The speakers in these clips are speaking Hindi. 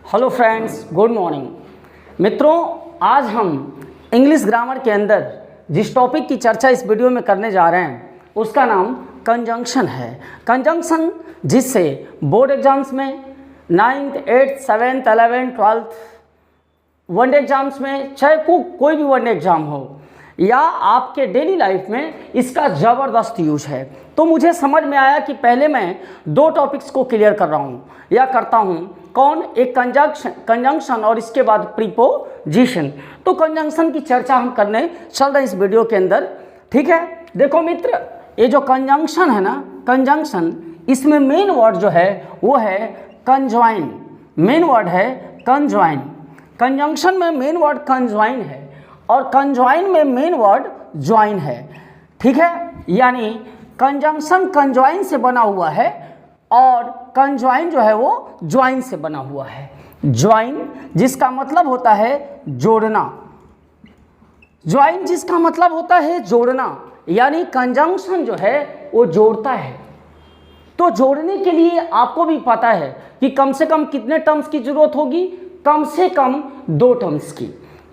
Hello friends, good morning. मित्रों, आज हम इंग्लिश ग्रामर के अंदर जिस टॉपिक की चर्चा इस वीडियो में करने जा रहे हैं उसका नाम कंजंक्शन है। कंजंक्शन जिससे बोर्ड एग्जाम्स में 9th, 8th, 7th, 11th, 12th one day exams में, चाहे कोई भी वनडे एग्जाम हो या आपके डेली लाइफ में इसका ज़बरदस्त यूज है। तो मुझे समझ में आया कि पहले मैं दो टॉपिक्स को क्लियर कर रहा हूँ या करता हूँ। कौन? एक कंजंक्शन और इसके बाद प्रीपोजिशन। तो कंजंक्शन की चर्चा हम करने चल रहे हैं इस वीडियो के अंदर, ठीक है। देखो मित्र, ये जो कंजंक्शन है ना, कंजंक्शन, इसमें मेन वर्ड जो है वो है कंजॉइन। मेन वर्ड है कंजॉइन। कंजंक्शन में मेन वर्ड कंजॉइन है और कंजॉइन में मेन वर्ड ज्वाइन है, ठीक है। यानी कंजंक्शन कंजॉइन से बना हुआ है और कंजॉइन जो है वो ज्वाइन से बना हुआ है। ज्वाइन जिसका मतलब होता है जोड़ना, ज्वाइन जिसका मतलब होता है जोड़ना, यानी कंजंक्शन जो है वो जोड़ता है। तो जोड़ने के लिए आपको भी पता है कि कम से कम कितने टर्म्स की जरूरत होगी? कम से कम 2 टर्म्स की।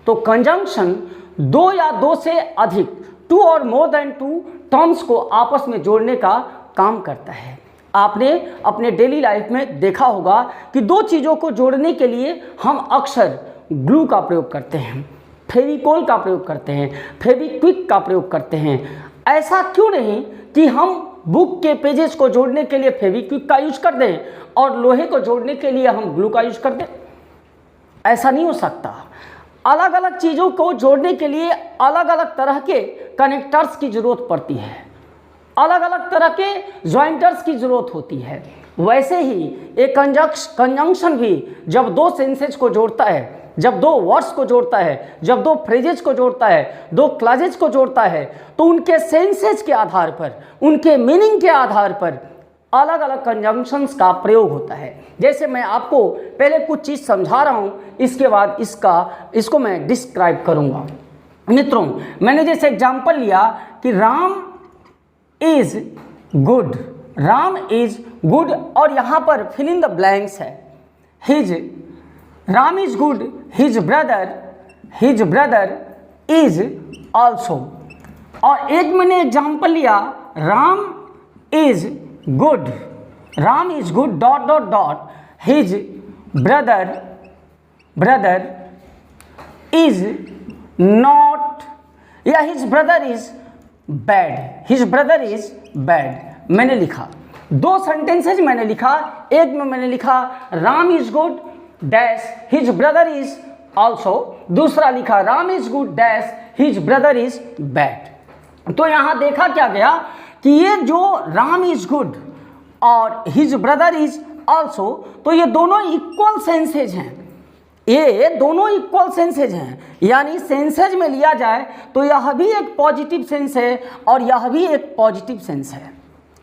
तो कंजंक्शन 2 या 2 से अधिक, 2 और मोर देन 2 टर्म्स को आपस में जोड़ने का काम करता है। आपने अपने डेली लाइफ में देखा होगा कि 2 चीज़ों को जोड़ने के लिए हम अक्सर ग्लू का प्रयोग करते हैं, फेविकोल का प्रयोग करते हैं, फेविक्विक का प्रयोग करते हैं। ऐसा क्यों नहीं कि हम बुक के पेजेस को जोड़ने के लिए फेविक्विक का यूज कर दें और लोहे को जोड़ने के लिए हम ग्लू का यूज कर दें? ऐसा नहीं हो सकता। अलग अलग चीज़ों को जोड़ने के लिए अलग अलग तरह के कनेक्टर्स की ज़रूरत पड़ती है, अलग अलग तरह के ज्वाइंटर्स की ज़रूरत होती है। वैसे ही एक कंजंक्शन भी जब 2 सेंसेज को जोड़ता है, जब 2 वर्ड्स को जोड़ता है, जब 2 फ्रेजेज को जोड़ता है, 2 क्लॉजेज को जोड़ता है, तो उनके सेंसेज के आधार पर, उनके मीनिंग के आधार पर अलग अलग कंजंक्शंस का प्रयोग होता है। जैसे मैं आपको पहले कुछ चीज़ समझा रहा हूँ, इसके बाद इसको मैं डिस्क्राइब करूँगा। मित्रों, मैंने जैसे एग्जाम्पल लिया कि Ram is good, Ram is good, और यहाँ पर फिल इन द ब्लैंक्स है। Ram is good, his brother is also. और एक मैंने एग्जाम्पल लिया, Ram is good dot dot dot, his brother is not, या हिज ब्रदर इज बैड। मैंने लिखा 2 सेंटेंसेज मैंने लिखा। एक में मैंने लिखा Ram is good dash his brother is also, दूसरा लिखा Ram is good dash his brother is bad. तो यहाँ देखा क्या गया कि ये जो राम इज गुड और हिज ब्रदर इज ऑल्सो, तो ये दोनों इक्वल सेंसेज हैं। ये दोनों इक्वल सेंसेज हैं, यानी सेंसेज में लिया जाए तो यह भी एक पॉजिटिव सेंस है और यह भी एक पॉजिटिव सेंस है।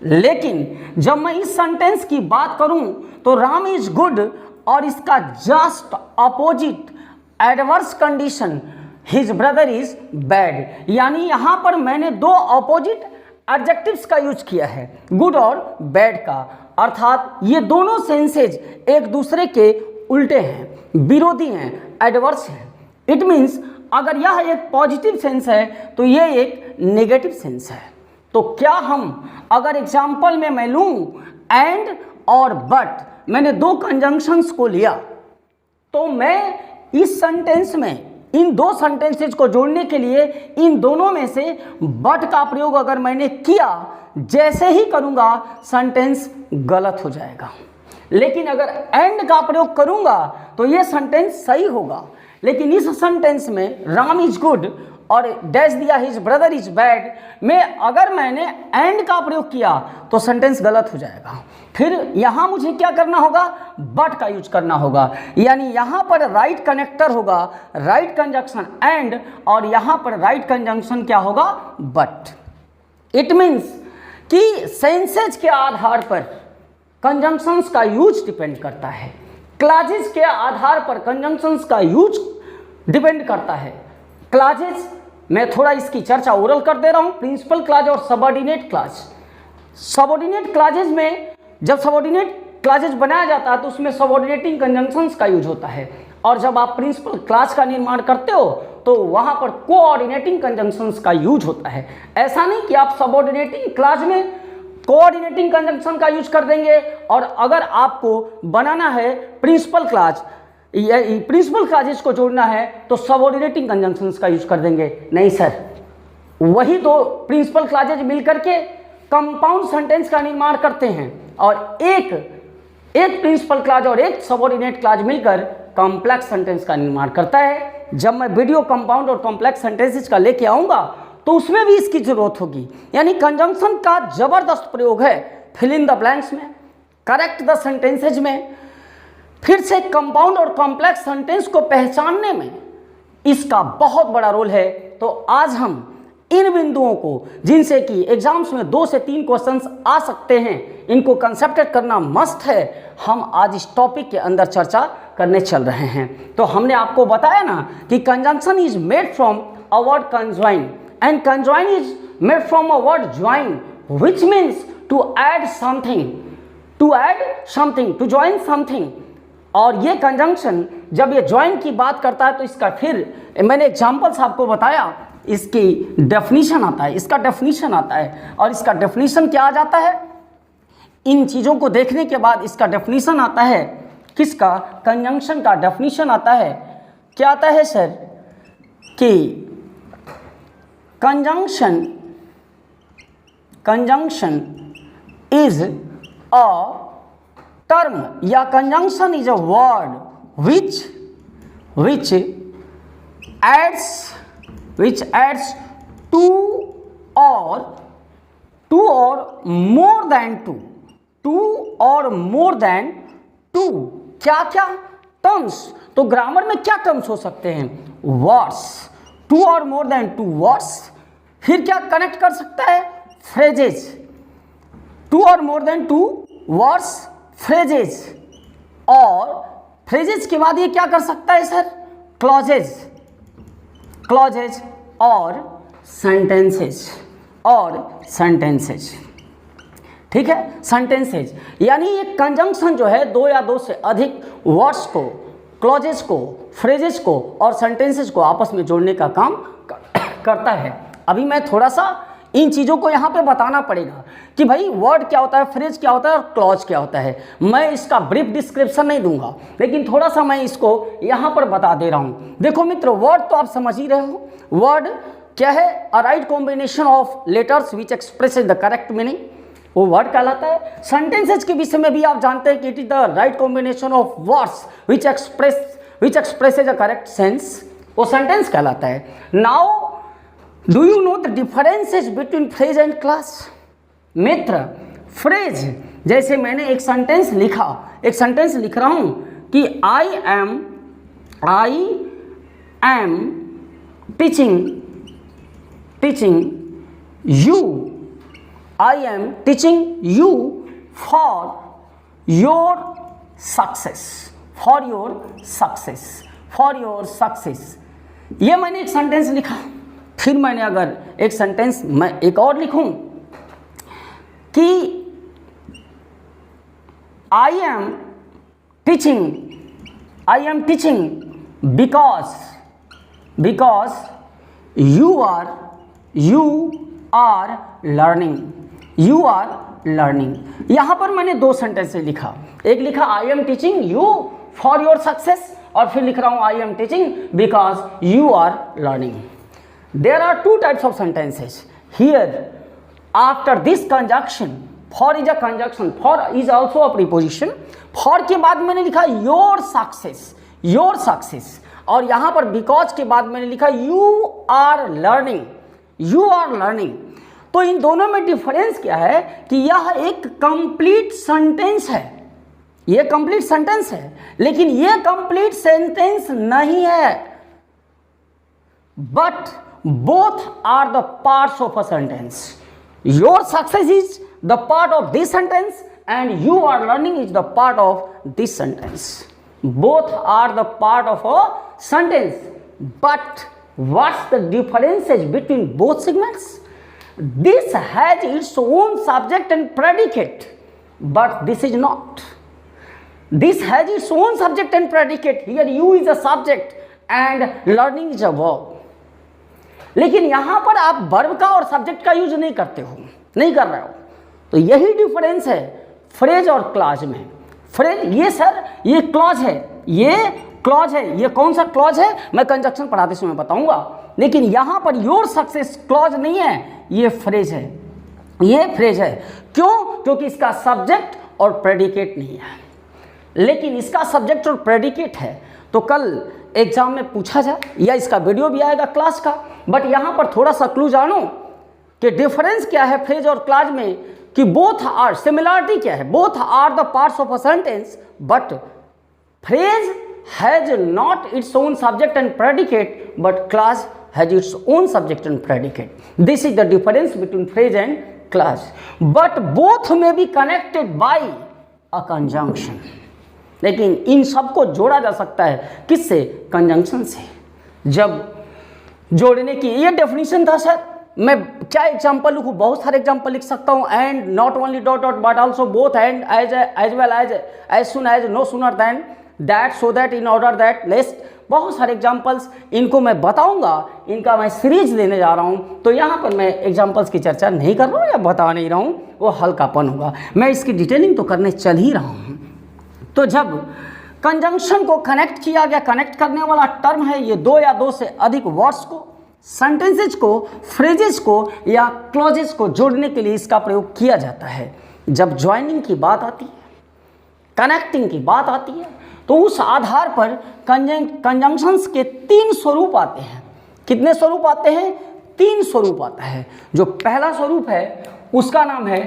लेकिन जब मैं इस सेंटेंस की बात करूं तो राम इज गुड और इसका just opposite adverse condition his brother is bad, यानी यहाँ पर मैंने 2 अपोजिट एडजेक्टिव्स का यूज किया है, गुड और बैड का। अर्थात ये दोनों सेंसेज एक दूसरे के उल्टे हैं, विरोधी हैं, एडवर्स हैं। इट मीन्स अगर यह एक पॉजिटिव सेंस है तो ये एक नेगेटिव सेंस है। तो क्या हम अगर एग्जाम्पल में मैं लूँ एंड और बट, मैंने 2 कंजंक्शंस को लिया, तो मैं इस सेंटेंस में इन 2 सेंटेंसेज को जोड़ने के लिए इन दोनों में से बट का प्रयोग अगर मैंने किया, जैसे ही करूँगा सेंटेंस गलत हो जाएगा। लेकिन अगर एंड का प्रयोग करूँगा तो ये सेंटेंस सही होगा। लेकिन इस सेंटेंस में राम इज गुड और डैश दिया हिज ब्रदर इज बैड में अगर मैंने एंड का प्रयोग किया तो सेंटेंस गलत हो जाएगा। फिर यहाँ मुझे क्या करना होगा? बट का यूज करना होगा, यानी यहाँ पर राइट कनेक्टर होगा, राइट कंजंक्शन एंड, और यहाँ पर राइट कंजंक्शन क्या होगा? बट। इट मीन्स कि सेंसेज के आधार पर कंजंक्शंस का यूज डिपेंड करता है, क्लॉजेज के आधार पर कंजंक्शंस का यूज डिपेंड करता है। क्लॉजेज मैं थोड़ा इसकी चर्चा ओरल कर दे रहा हूँ, प्रिंसिपल क्लॉज और सबऑर्डिनेट क्लॉज। सबऑर्डिनेट क्लॉजेज में जब सबऑर्डिनेट क्लॉजेज बनाया जाता है तो उसमें सबऑर्डिनेटिंग कंजंक्शंस का यूज होता है, और जब आप प्रिंसिपल क्लॉज का निर्माण करते हो तो वहां पर कोऑर्डिनेटिंग कंजंक्शंस का यूज होता है। ऐसा नहीं कि आप सबऑर्डिनेटिंग क्लॉज में कोऑर्डिनेटिंग कंजंक्शन का यूज कर देंगे और अगर आपको बनाना है प्रिंसिपल क्लॉज, प्रिंसिपल क्लॉजेस को जोड़ना है तो सबऑर्डिनेटिंग कंजंक्शंस का यूज कर देंगे। नहीं सर, वही दो प्रिंसिपल क्लॉजेज मिलकर के कंपाउंड सेंटेंस का निर्माण करते हैं और एक प्रिंसिपल क्लॉज और एक सबऑर्डिनेट क्लॉज मिलकर कॉम्प्लेक्स सेंटेंस का निर्माण करता है। जब मैं वीडियो कंपाउंड और कॉम्प्लेक्स सेंटेंसेस का लेके आऊंगा तो उसमें भी इसकी जरूरत होगी। यानी कंजंक्शन का जबरदस्त प्रयोग है फिल इन द ब्लैंक्स में, करेक्ट द सेंटेंसेज में, फिर से कंपाउंड और कॉम्प्लेक्स सेंटेंस को पहचानने में इसका बहुत बड़ा रोल है। तो आज हम इन बिंदुओं को, जिनसे कि एग्जाम्स में 2 से 3 क्वेश्चंस आ सकते हैं, इनको कंसेप्टेड करना मस्ट है, हम आज इस टॉपिक के अंदर चर्चा करने चल रहे हैं। तो हमने आपको बताया ना कि conjunction is made from a word conjoin and conjoin is made from a word join which means to add something, to join something. और ये कंजंक्शन जब ये ज्वाइन की बात करता है तो इसका फिर मैंने एग्जाम्पल्स आपको बताया, इसकी डेफिनीशन आता है, इसका डेफिनीशन आता है। और इसका डेफिनीशन क्या आ जाता है, इन चीज़ों को देखने के बाद इसका डेफिनीशन आता है, किसका, कंजंक्शन का डेफिनीशन आता है। क्या आता है सर कि कंजंक्शन इज अ टर्म या conjunction is a word which adds two or more than two क्या टर्म्स। तो ग्रामर में क्या टर्म्स हो सकते हैं, वर्ड्स, 2 और more than 2 वर्ड्स। फिर क्या कनेक्ट कर सकता है, फ्रेजेज, 2 और more than 2 वर्ड्स, फ्रेजेज, और फ्रेजेज के बाद ये क्या कर सकता है सर, क्लॉजेज और सेंटेंसेज। ठीक है, सेंटेंसेज यानी ये कंजंक्शन जो है 2 या 2 से अधिक वर्ड्स को, क्लॉजेज को, फ्रेजेस को और सेंटेंसेज को आपस में जोड़ने का काम करता है। अभी मैं थोड़ा सा इन चीज़ों को यहाँ पे बताना पड़ेगा कि भाई वर्ड क्या होता है, फ्रेज क्या होता है और क्लॉज क्या होता है। मैं इसका ब्रीफ डिस्क्रिप्शन नहीं दूंगा, लेकिन थोड़ा सा मैं इसको यहाँ पर बता दे रहा हूँ। देखो मित्र, वर्ड तो आप समझ ही रहे हो, वर्ड क्या है, a right combination of letters which express the correct meaning, वो वर्ड कहलाता है। सेंटेंसेज के विषय में भी आप जानते हैं कि it is the right combination of words which expresses a correct sense, वो सेंटेंस कहलाता है। Now do you know the differences between phrase and clause. Mitra, phrase जैसे मैंने एक सेंटेंस लिख रहा हूं कि I am teaching you, I am teaching you for your success, ये मैंने एक सेंटेंस लिखा। फिर मैंने अगर एक सेंटेंस मैं एक और लिखूं कि I am teaching because you are learning. यहां पर मैंने 2 सेंटेंस लिखा, एक लिखा I am teaching you for your success और फिर लिख रहा हूं I am teaching because you are learning. There are 2 types of sentences here. After this conjunction, for is a conjunction, for is also a preposition. For के बाद मैंने लिखा your success, और यहाँ पर because के बाद मैंने लिखा you are learning। तो इन दोनों में डिफरेंस क्या है कि यह एक कंप्लीट सेंटेंस है, ये कंप्लीट सेंटेंस है, लेकिन ये कंप्लीट सेंटेंस नहीं है। But both are the parts of a sentence. Your success is the part of this sentence and you are learning is the part of this sentence. Both are the part of a sentence. But what's the differences between both segments? This has its own subject and predicate, but this is not. This has its own subject and predicate, here you is a subject and learning is a verb. लेकिन यहां पर आप वर्ब का और सब्जेक्ट का यूज नहीं करते हो, नहीं कर रहे हो। तो यही डिफरेंस है फ्रेज और क्लॉज में। फ्रेज ये सर ये क्लॉज है, ये क्लॉज है, ये कौन सा क्लॉज है मैं कंजक्शन पढ़ाते समय बताऊंगा। लेकिन यहां पर योर सक्सेस क्लॉज नहीं है, ये फ्रेज है, ये फ्रेज है। क्यों? क्योंकि इसका सब्जेक्ट और प्रेडिकेट नहीं है। लेकिन इसका सब्जेक्ट और प्रेडिकेट है तो कल एग्जाम में पूछा जाए, या इसका वीडियो भी आएगा क्लास का। बट यहां पर थोड़ा सा क्लू जानो कि डिफरेंस क्या है फ्रेज और क्लॉज में, कि बोथ आर, सिमिलरिटी क्या है, both are the parts of a sentence but phrase has not its own subject and predicate but clause has its own subject and predicate. This is the difference between phrase and clause, but both में be connected by a conjunction. लेकिन इन सबको जोड़ा जा सकता है किससे? कंजंक्शन से। जब जोड़ने की ये डेफिनेशन था सर, मैं क्या एग्जांपल लिखूँ? बहुत सारे एग्जांपल लिख सकता हूँ। And not only dot dot but also both and as well as soon as no sooner than that so that in order that lest, बहुत सारे एग्जांपल्स इनको मैं बताऊंगा, इनका मैं सीरीज देने जा रहा हूँ। तो यहाँ पर मैं एग्जांपल्स की चर्चा नहीं कर रहा हूँ या बता नहीं रहा हूँ, वो हल्कापन होगा, मैं इसकी डिटेलिंग तो करने चल ही रहा हूँ। तो जब कंजंक्शन को कनेक्ट किया गया, कनेक्ट करने वाला टर्म है ये दो या दो से अधिक वर्ड्स को, सेंटेंसेज को, फ्रेजेस को या क्लॉजेस को जोड़ने के लिए इसका प्रयोग किया जाता है। जब ज्वाइनिंग की बात आती है, कनेक्टिंग की बात आती है, तो उस आधार पर कंजंक्शंस के तीन स्वरूप आते हैं। कितने स्वरूप आते हैं? तीन स्वरूप आता है। जो पहला स्वरूप है उसका नाम है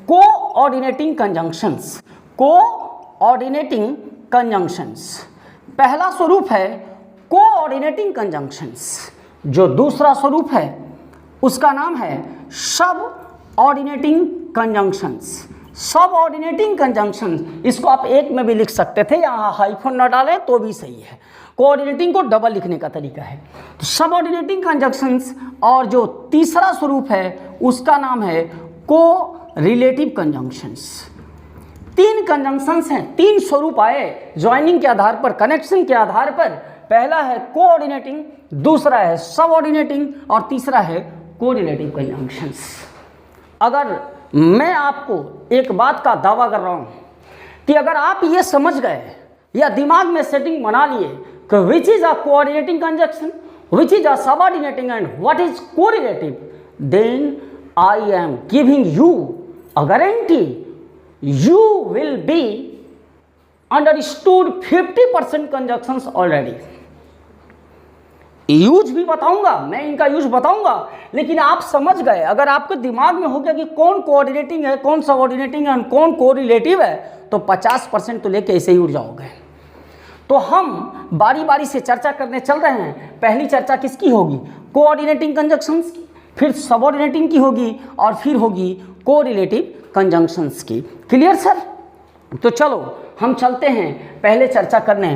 कोऑर्डिनेटिंग कंजंक्शंस। कोऑर्डिनेटिंग कंजंक्शंस पहला स्वरूप है कोऑर्डिनेटिंग कंजंक्शंस। जो दूसरा स्वरूप है उसका नाम है सब ऑर्डिनेटिंग कंजंक्शंस। सब ऑर्डिनेटिंग कंजंक्शन, इसको आप एक में भी लिख सकते थे, यहाँ हाइफन न डालें तो भी सही है। कोऑर्डिनेटिंग को डबल लिखने का तरीका है। तो सब ऑर्डिनेटिंग कंजंक्शंस। और जो तीसरा स्वरूप है उसका नाम है को रिलेटिव कंजंक्शंस। तीन कंजंक्शंस हैं, तीन स्वरूप आए ज्वाइनिंग के आधार पर, कनेक्शन के आधार पर। पहला है कोऑर्डिनेटिंग, दूसरा है सब ऑर्डिनेटिंग और तीसरा है कोरिलेटिव कंजंक्शंस। अगर मैं आपको एक बात का दावा कर रहा हूं कि अगर आप ये समझ गए या दिमाग में सेटिंग बना लिए कि which is a coordinating conjunction, which is a subordinating and what is correlative, then I am giving you a guarantee you will be understood 50% conjunctions already। Use भी बताऊंगा मैं, इनका यूज बताऊंगा, लेकिन आप समझ गए। अगर आपके दिमाग में हो गया कि कौन कोऑर्डिनेटिंग है, कौन सबऑर्डिनेटिंग है, कौन कोरिलेटिव है, तो 50% तो लेके ऐसे ही उड़ जाओगे। तो हम बारी बारी से चर्चा करने चल रहे हैं। पहली चर्चा किसकी होगी? कोऑर्डिनेटिंग कंजंक्शंस की, फिर सबऑर्डिनेटिंग की होगी और फिर होगी कोरिलेटिव कंजंक्शंस की। Clear sir? तो चलो हम चलते हैं पहले चर्चा करने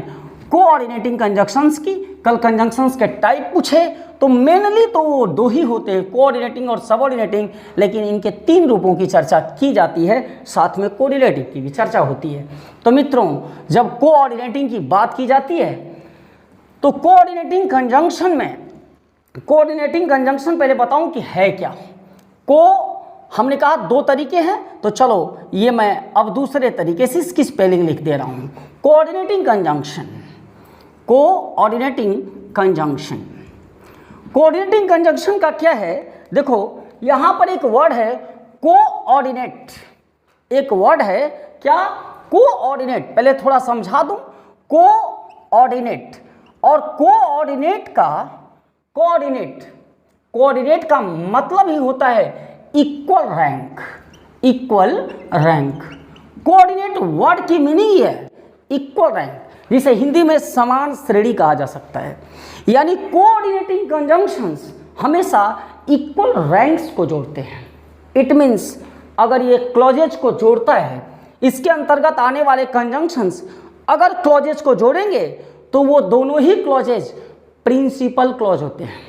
कोऑर्डिनेटिंग कंजंक्शंस की। कल कंजंक्शंस के टाइप पूछे तो मेनली तो वो दो ही होते हैं, कोऑर्डिनेटिंग और सबऑर्डिनेटिंग, लेकिन इनके तीन रूपों की चर्चा की जाती है, साथ में कोरिलेटिव की भी चर्चा होती है। तो मित्रों, जब कोऑर्डिनेटिंग की बात की जाती है तो कोऑर्डिनेटिंग कंजंक्शन में, कोऑर्डिनेटिंग कंजंक्शन पहले बताऊं कि है क्या। को हमने कहा दो तरीके हैं, तो चलो ये मैं अब दूसरे तरीके से इसकी स्पेलिंग लिख दे रहा हूं। Coordinating conjunction, coordinating conjunction. Coordinating conjunction का क्या है? देखो यहां पर एक वर्ड है कोऑर्डिनेट, एक वर्ड है क्या? कोऑर्डिनेट। पहले थोड़ा समझा दूं, कोऑर्डिनेट और कोऑर्डिनेट का, कोऑर्डिनेट का मतलब ही होता है equal rank, equal rank. Coordinate word की मीनिंग है इक्वल रैंक, जिसे हिंदी में समान श्रेणी कहा जा सकता है। यानी कोऑर्डिनेटिंग कंजंक्शंस हमेशा इक्वल रैंक्स को जोड़ते हैं। इट मीन्स अगर ये क्लॉजेज को जोड़ता है, इसके अंतर्गत आने वाले कंजंक्शंस अगर क्लॉजेज को जोड़ेंगे तो वो दोनों ही क्लॉजेज प्रिंसिपल क्लॉज होते हैं।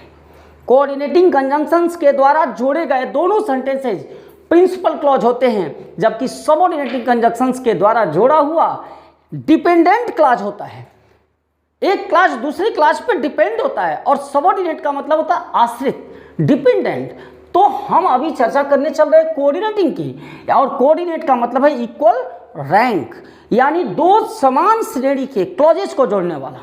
कोऑर्डिनेटिंग कंजंक्शंस के द्वारा जोड़े गए दोनों सेंटेंसेज प्रिंसिपल क्लॉज होते हैं, जबकि सबऑर्डिनेटिंग कंजंक्शंस के द्वारा जोड़ा हुआ डिपेंडेंट क्लॉज होता है, एक क्लॉज दूसरी क्लॉज पे डिपेंड होता है, और सबऑर्डिनेट का मतलब होता है आश्रित, डिपेंडेंट। तो हम अभी चर्चा करने चल रहे हैं कोऑर्डिनेटिंग की, और कोऑर्डिनेट का मतलब है इक्वल रैंक, यानी दो समान श्रेणी के क्लॉजेस को जोड़ने वाला।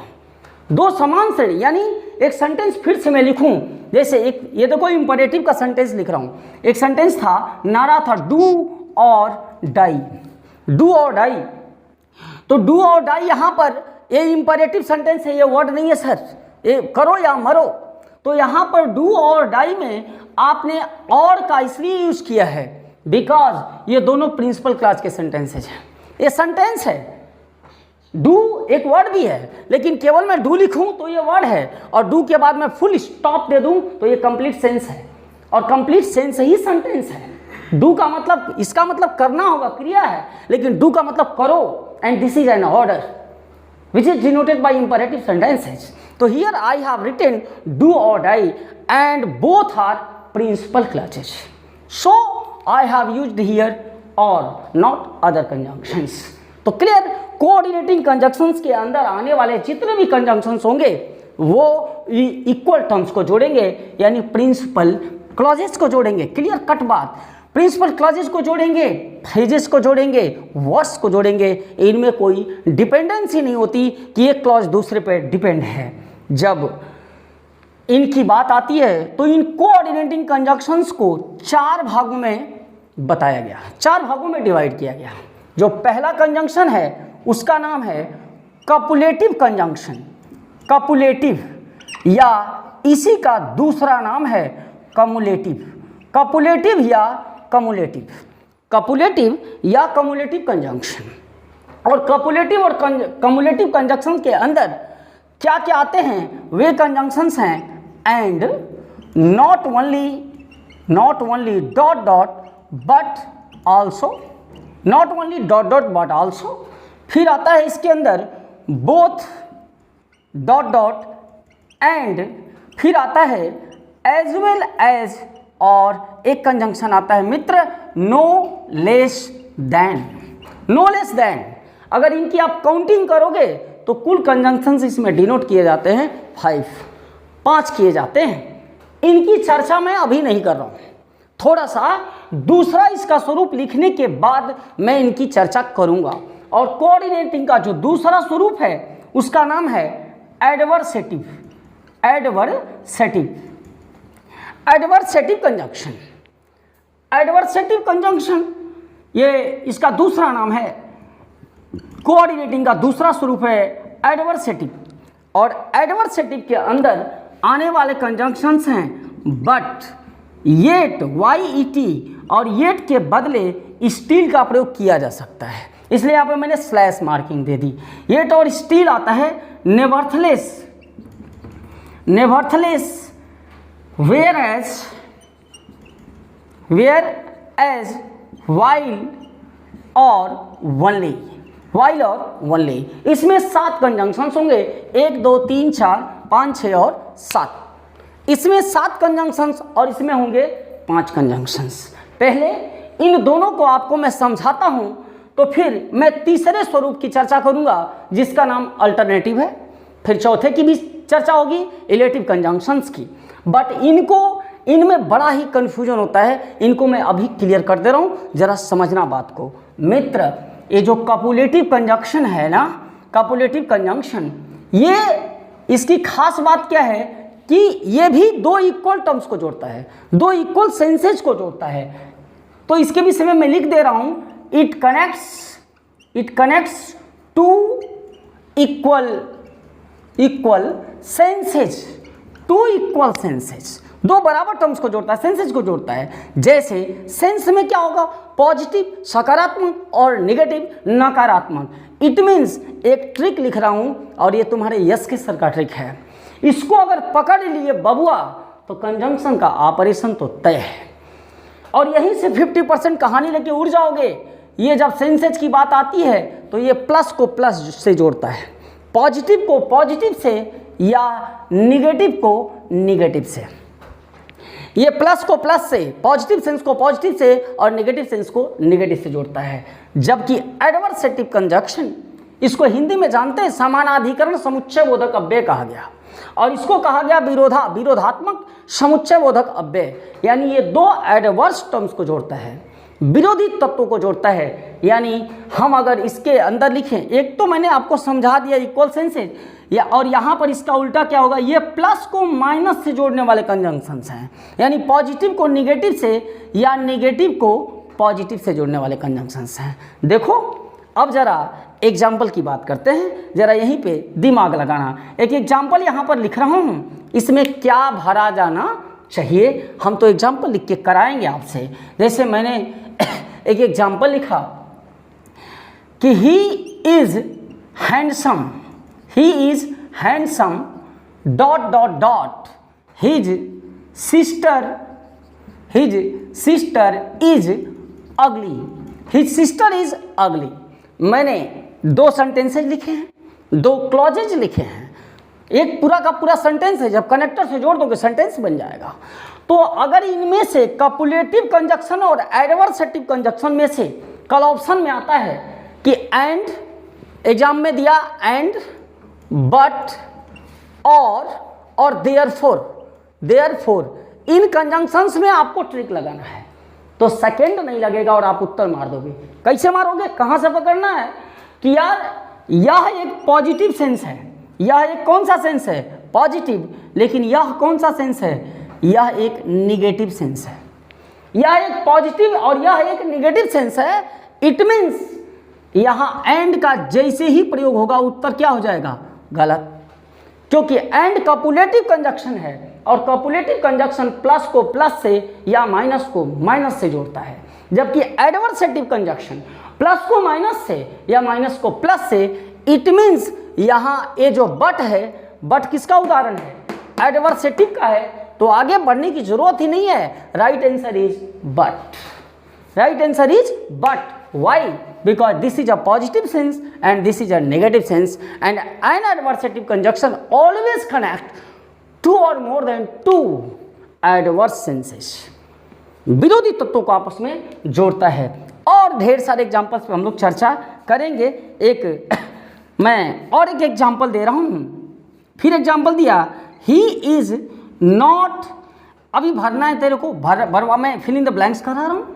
दो समान श्रेणी, यानी एक सेंटेंस फिर से मैं लिखूं, जैसे एक ये देखो इंपरेटिव का सेंटेंस लिख रहा हूं। एक सेंटेंस था, नारा था डू और डाई, डू और डाई। तो डू और डाई यहां पर ये इंपरेटिव सेंटेंस है, ये वर्ड नहीं है सर, ये करो या मरो। तो यहां पर डू और डाई में आपने और का इसलिए यूज किया है बिकॉज ये दोनों प्रिंसिपल क्लॉज के सेंटेंसेज हैं। ये सेंटेंस है, डू एक वर्ड भी है, लेकिन केवल मैं डू लिखूं तो ये वर्ड है, और डू के बाद मैं फुल स्टॉप दे दूं तो ये कंप्लीट सेंस है, और कंप्लीट सेंस ही सेंटेंस है। डू का मतलब, इसका मतलब करना होगा, क्रिया है, लेकिन डू का मतलब करो, and this is an order which is denoted by imperative sentences. So here I have written do or die, and both are principal clauses. So I have used here or, not other conjunctions. तो क्लियर, कोऑर्डिनेटिंग कंजंक्शंस के अंदर आने वाले जितने भी कंजंक्शंस होंगे वो इक्वल टर्म्स को जोड़ेंगे, यानी प्रिंसिपल क्लॉजेस को जोड़ेंगे। क्लियर कट बात, प्रिंसिपल क्लॉजेस को जोड़ेंगे, फ्रेजेस को जोड़ेंगे, वर्ड्स को जोड़ेंगे। इनमें कोई डिपेंडेंसी नहीं होती कि एक क्लॉज दूसरे पे डिपेंड है। जब इनकी बात आती है तो इन कोऑर्डिनेटिंग कंजंक्शंस को चार भागों में बताया गया, चार भागों में डिवाइड किया गया। जो पहला कंजंक्शन है उसका नाम है कपुलेटिव कंजंक्शन, कपुलेटिव, या इसी का दूसरा नाम है कमुलेटिव, कपुलेटिव या कमुलेटिव, कपुलेटिव या कमुलेटिव कंजंक्शन। और कपुलेटिव और कमुलेटिव कंजंक्शन के अंदर क्या क्या आते हैं, वे कंजंक्शंस हैं and, not only dot dot but also, not only dot dot but also, फिर आता है इसके अंदर बोथ डॉट डॉट एंड, फिर आता है एज वेल एज, और एक कंजंक्शन आता है मित्र no less than, no less than. अगर इनकी आप काउंटिंग करोगे तो कुल कंजंक्शंस इसमें डिनोट किए जाते हैं 5 किए जाते हैं। इनकी चर्चा मैं अभी नहीं कर रहा हूँ, थोड़ा सा दूसरा इसका स्वरूप लिखने के बाद मैं इनकी चर्चा करूँगा। और कोऑर्डिनेटिंग का जो दूसरा स्वरूप है उसका नाम है adversative, adversative, adversative conjunction, adversative conjunction ये इसका दूसरा नाम है, कोऑर्डिनेटिंग का दूसरा स्वरूप है एडवर्सेटिव। और एडवर्सेटिव के अंदर आने वाले कंजंक्शंस हैं बट, येट, YET, और येट के बदले स्टील का प्रयोग किया जा सकता है, इसलिए यहाँ पे मैंने स्लैश मार्किंग दे दी। येट और स्टील आता है नेवर्थलेस, नेवर्थलेस, whereas, while और only, while और only। इसमें 7 कंजंक्शंस होंगे, 1 2 3 4 5 6 और 7। इसमें 7 कंजंक्शंस और इसमें होंगे 5 कंजंक्शंस। पहले इन दोनों को आपको मैं समझाता हूं, तो फिर मैं तीसरे स्वरूप की चर्चा करूंगा जिसका नाम अल्टरनेटिव है, फिर चौथे की भी चर्चा होगी, इलेटिव कंजंक्शंस की। बट इनमें बड़ा ही कन्फ्यूजन होता है, इनको मैं अभी क्लियर कर दे रहा हूँ, जरा समझना बात को मित्र। ये जो कपुलेटिव कंजंक्शन है ना, कपुलेटिव कंजंक्शन, ये इसकी खास बात क्या है कि ये भी 2 इक्वल टर्म्स को जोड़ता है, 2 इक्वल सेंसेज को जोड़ता है। तो इसके विषय में मैं लिख दे रहा हूँ, it connects 2 equal senses, 2 equal senses, 2 बराबर टर्म्स को जोड़ता है, सेंसेज को जोड़ता है। जैसे सेंस में क्या होगा, पॉजिटिव सकारात्मक और नेगेटिव नकारात्मक। इट मीन्स एक ट्रिक लिख रहा हूँ और ये तुम्हारे यश के सर का ट्रिक है, इसको अगर पकड़ लिए बबुआ तो कंजंक्शन का ऑपरेशन तो तय है, और यहीं से 50% कहानी लेके उड़ जाओगे। ये जब सेंसेज की बात आती है तो ये प्लस को प्लस से जोड़ता है, पॉजिटिव को पॉजिटिव से या निगेटिव को निगेटिव से। ये प्लस को प्लस से, पॉजिटिव सेंस को पॉजिटिव से और नेगेटिव सेंस को नेगेटिव से जोड़ता है। जबकि एडवर्सेटिव कंजंक्शन इसको हिंदी में जानते हैं, समानाधिकरण समुच्चय बोधक अव्यय कहा गया, और इसको कहा गया विरोधात्मक समुच्चय बोधक अव्यय। यानी ये दो एडवर्स टर्म्स को जोड़ता है, विरोधी तत्वों को जोड़ता है। यानी हम अगर इसके अंदर लिखें, एक तो मैंने आपको समझा दिया इक्वल सेंसेज, या और यहाँ पर इसका उल्टा क्या होगा, ये प्लस को माइनस से जोड़ने वाले कंजंक्शंस हैं, यानी पॉजिटिव को निगेटिव से या नेगेटिव को पॉजिटिव से जोड़ने वाले कंजंक्शंस हैं। देखो अब ज़रा एग्जाम्पल की बात करते हैं, ज़रा यहीं पे दिमाग लगाना। एक एग्जाम्पल यहाँ पर लिख रहा हूँ, इसमें क्या भरा जाना चाहिए, हम तो एग्जाम्पल लिख के कराएंगे आपसे। जैसे मैंने एक एग्जाम्पल लिखा कि he is handsome, he is handsome dot dot dot, his sister is अगली, हिज सिस्टर इज अगली। मैंने दो सेंटेंसेज लिखे हैं, दो क्लॉजेज लिखे हैं, एक पूरा का पूरा सेंटेंस है, जब कनेक्टर से जोड़ दोगे सेंटेंस बन जाएगा। तो अगर इनमें से कपुलेटिव कंजक्शन और एडवर्सेटिव कंजक्शन में से कल ऑप्शन में आता है कि एंड, एग्जाम में दिया एंड, बट, और देयरफॉर, इन कंजंक्शंस में आपको ट्रिक लगाना है। तो सेकंड नहीं लगेगा और आप उत्तर मार दोगे। कैसे मारोगे, कहाँ से पकड़ना है कि यार यह एक पॉजिटिव सेंस है, यह एक कौन सा सेंस है, पॉजिटिव, लेकिन यह कौन सा सेंस है, यह एक निगेटिव सेंस है। यह एक पॉजिटिव और यह एक निगेटिव सेंस है, इट मीन्स यहाँ एंड का जैसे ही प्रयोग होगा उत्तर क्या हो जाएगा, गलत, क्योंकि एंड कपुलेटिव कंजक्शन है और कपुलेटिव कंजक्शन प्लस को प्लस से या माइनस को माइनस से जोड़ता है, जबकि एडवर्सेटिव कंजक्शन प्लस को माइनस से या माइनस को प्लस से, इट मीन्स यहाँ ये जो बट है, बट किसका उदाहरण है, एडवर्सेटिव का है, तो आगे बढ़ने की जरूरत ही नहीं है। Right answer is but, right answer is but. Why? Because this is a positive sense and this is a negative sense, and an adversative conjunction always connect two or more than two adverse senses, विरोधी तत्वों को आपस में जोड़ता है। और ढेर सारे एग्जाम्पल्स पे हम लोग चर्चा करेंगे। एक मैं और एक एग्जाम्पल दे रहा हूँ, फिर एग्जाम्पल दिया, ही इज नॉट, अभी भरना है तेरे को, भरवा, मैं फिल इन द ब्लैंक्स करा रहा हूँ,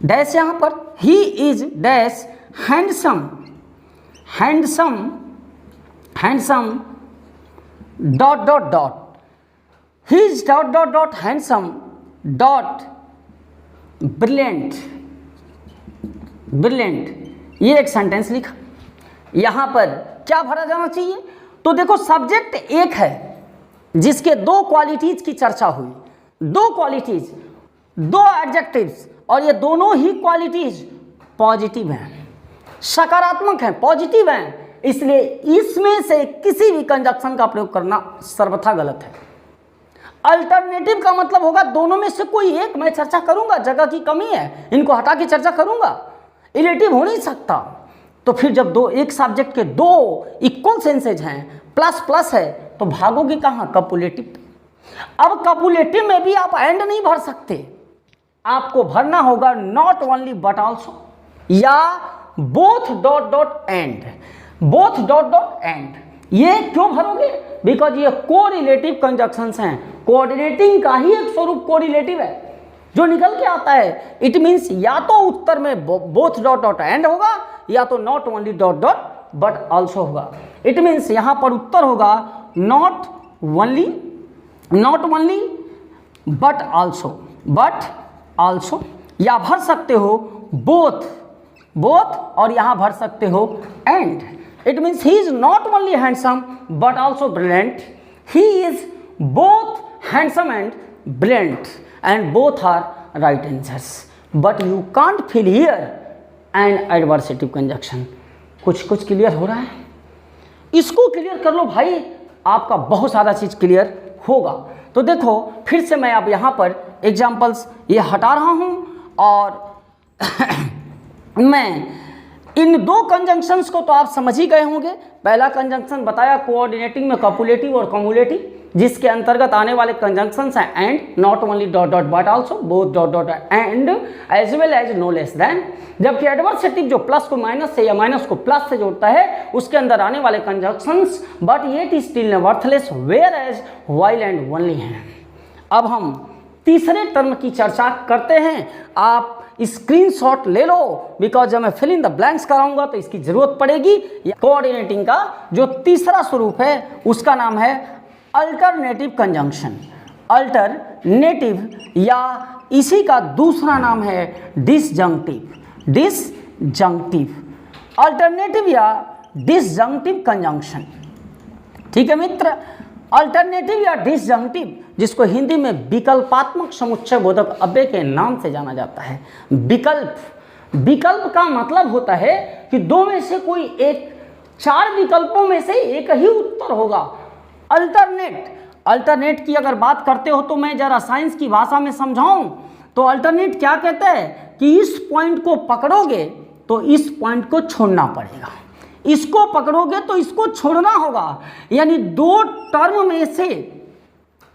डैश यहाँ पर, he is dash handsome dot dot dot, he is dot dot dot handsome dot brilliant, ये एक सेंटेंस लिखा। यहाँ पर क्या भरा जाना चाहिए, तो देखो सब्जेक्ट एक है जिसके दो क्वालिटीज की चर्चा हुई, दो क्वालिटीज, दो एडजेक्टिव्स, और ये दोनों ही क्वालिटीज पॉजिटिव हैं, सकारात्मक हैं, पॉजिटिव हैं, इसलिए इसमें से किसी भी कंजक्शन का प्रयोग करना सर्वथा गलत है। अल्टरनेटिव का मतलब होगा दोनों में से कोई एक, मैं चर्चा करूंगा, जगह की कमी है, इनको हटा के चर्चा करूंगा, इलेटिव हो नहीं सकता। तो फिर जब दो, एक सब्जेक्ट के दो इक्वल सेंसेज हैं, प्लस प्लस है, तो भागोगे कहाँ, कपुलेटिव। अब कपुलेटिव में भी आप एंड नहीं भर सकते, आपको भरना होगा नॉट ओनली बट ऑल्सो, या both dot dot and, both dot dot and. ये क्यों भरोगे, बिकॉज ये कोरिलेटिव कंजक्शंस हैं, कोऑर्डिनेटिंग का ही एक स्वरूप कोरिलेटिव है जो निकल के आता है। इट मीन्स या तो उत्तर में बोथ डॉट डॉट एंड होगा, या तो not only dot dot but also होगा। इट मीन्स यहाँ पर उत्तर होगा नॉट ओनली बट ऑल्सो, या भर सकते हो बोथ और यहाँ भर सकते हो and. It means he is not only handsome but also brilliant, he is both handsome and brilliant, and both are right answers, but you can't fill here an adversative conjunction. कुछ क्लियर हो रहा है, इसको क्लियर कर लो भाई, आपका बहुत सारा चीज़ क्लियर होगा। तो देखो फिर से मैं अब यहाँ पर एग्जाम्पल्स ये हटा रहा हूँ, और मैं इन दो कंजंक्शंस को तो आप समझ ही गए होंगे। पहला कंजंक्शन बताया कोऑर्डिनेटिंग में कॉपुलेटिव और कम्युलेटिव, जिसके अंतर्गत आने वाले कंजंक्शंस हैं and, not only dot dot but also, both dot dot and, as well as, no less than. जबकि एडवर्सेटिव जो प्लस को माइनस से या माइनस को प्लस से जोड़ता है, उसके अंदर आने वाले conjunctions but yet still worthless, whereas, while and only हैं। अब हम तीसरे टर्म की चर्चा करते हैं। आप स्क्रीनशॉट ले लो, बिकॉज जब मैं फिल इन द ब्लैंक्स कराऊंगा तो इसकी जरूरत पड़ेगी। कोऑर्डिनेटिंग का जो तीसरा स्वरूप है उसका नाम है अल्टरनेटिव कंजंक्शन। अल्टरनेटिव या इसी का दूसरा नाम है डिसजंक्टिव। डिसजंक्टिव, अल्टरनेटिव या डिसजंक्टिव कंजंक्शन। ठीक है मित्र, अल्टरनेटिव या डिसजंक्टिव, जिसको हिंदी में विकल्पात्मक समुच्चय बोधक अव्यय के नाम से जाना जाता है। विकल्प, विकल्प का मतलब होता है कि दो में से कोई एक, चार विकल्पों में से एक ही उत्तर होगा। अल्टरनेट, अल्टरनेट की अगर बात करते हो तो मैं जरा साइंस की भाषा में समझाऊं तो अल्टरनेट क्या कहते हैं कि इस पॉइंट को पकड़ोगे तो इस पॉइंट को छोड़ना पड़ेगा, इसको पकड़ोगे तो इसको छोड़ना होगा। यानी दो टर्म में से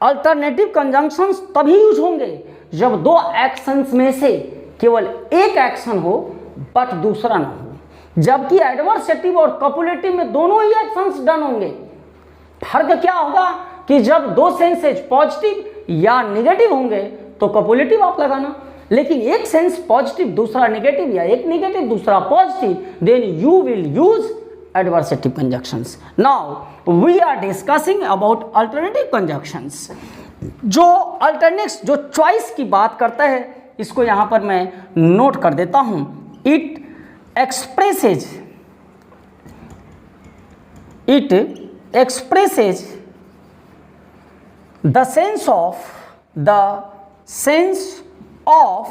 अल्टरनेटिव कंजंक्शंस तभी यूज होंगे जब दो एक्शंस में से केवल एक एक्शन हो बट दूसरा ना हो। जबकि एडवर्सेटिव और कॉपुलेटिव में दोनों ही एक्शंस डन होंगे। फर्क क्या होगा कि जब दो सेंसेज पॉजिटिव या नेगेटिव होंगे तो कॉपुलेटिव आप लगाना, लेकिन एक सेंस पॉजिटिव दूसरा नेगेटिव या एक नेगेटिव दूसरा positive, then you will use adversative conjunctions. Now we are discussing about alternative conjunctions. जो alternates, जो choice की बात करता है, इसको यहाँ पर मैं नोट कर देता हूँ। It expresses the sense of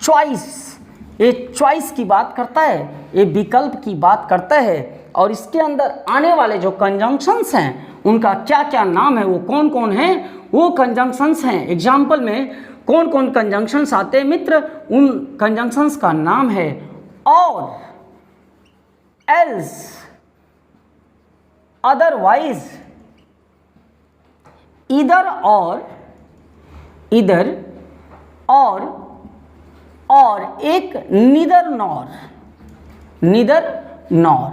choice। ये चॉइस की बात करता है, ये विकल्प की बात करता है, और इसके अंदर आने वाले जो कंजंक्शंस हैं उनका क्या क्या नाम है, वो कौन कौन हैं, वो कंजंक्शंस हैं। एग्जाम्पल में कौन कौन कंजंक्शंस आते हैं मित्र, उन कंजंक्शंस का नाम है और, एल्स, अदरवाइज, इधर और एक नीदर नॉर। नीदर नॉर,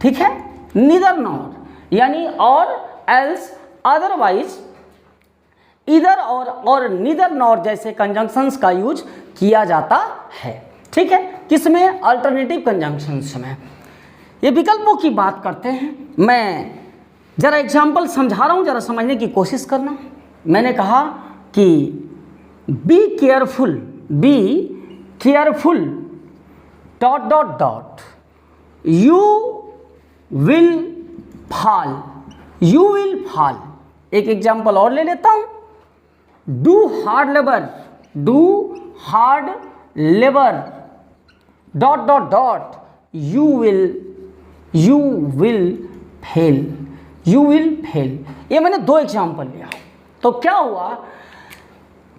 ठीक है, नीदर नॉर यानी और, एल्स, अदरवाइज, इधर और नीदर नॉर जैसे कंजंक्शंस का यूज किया जाता है। ठीक है, किसमें, अल्टरनेटिव कंजंक्शंस में। ये विकल्पों की बात करते हैं। मैं जरा एग्जाम्पल समझा रहा हूँ, जरा समझने की कोशिश करना। मैंने कहा कि be careful dot dot dot, you will fall. एक एग्जाम्पल और ले लेता हूं, do hard labour dot dot dot, you will fail. ये मैंने दो एग्जाम्पल लिया। तो क्या हुआ,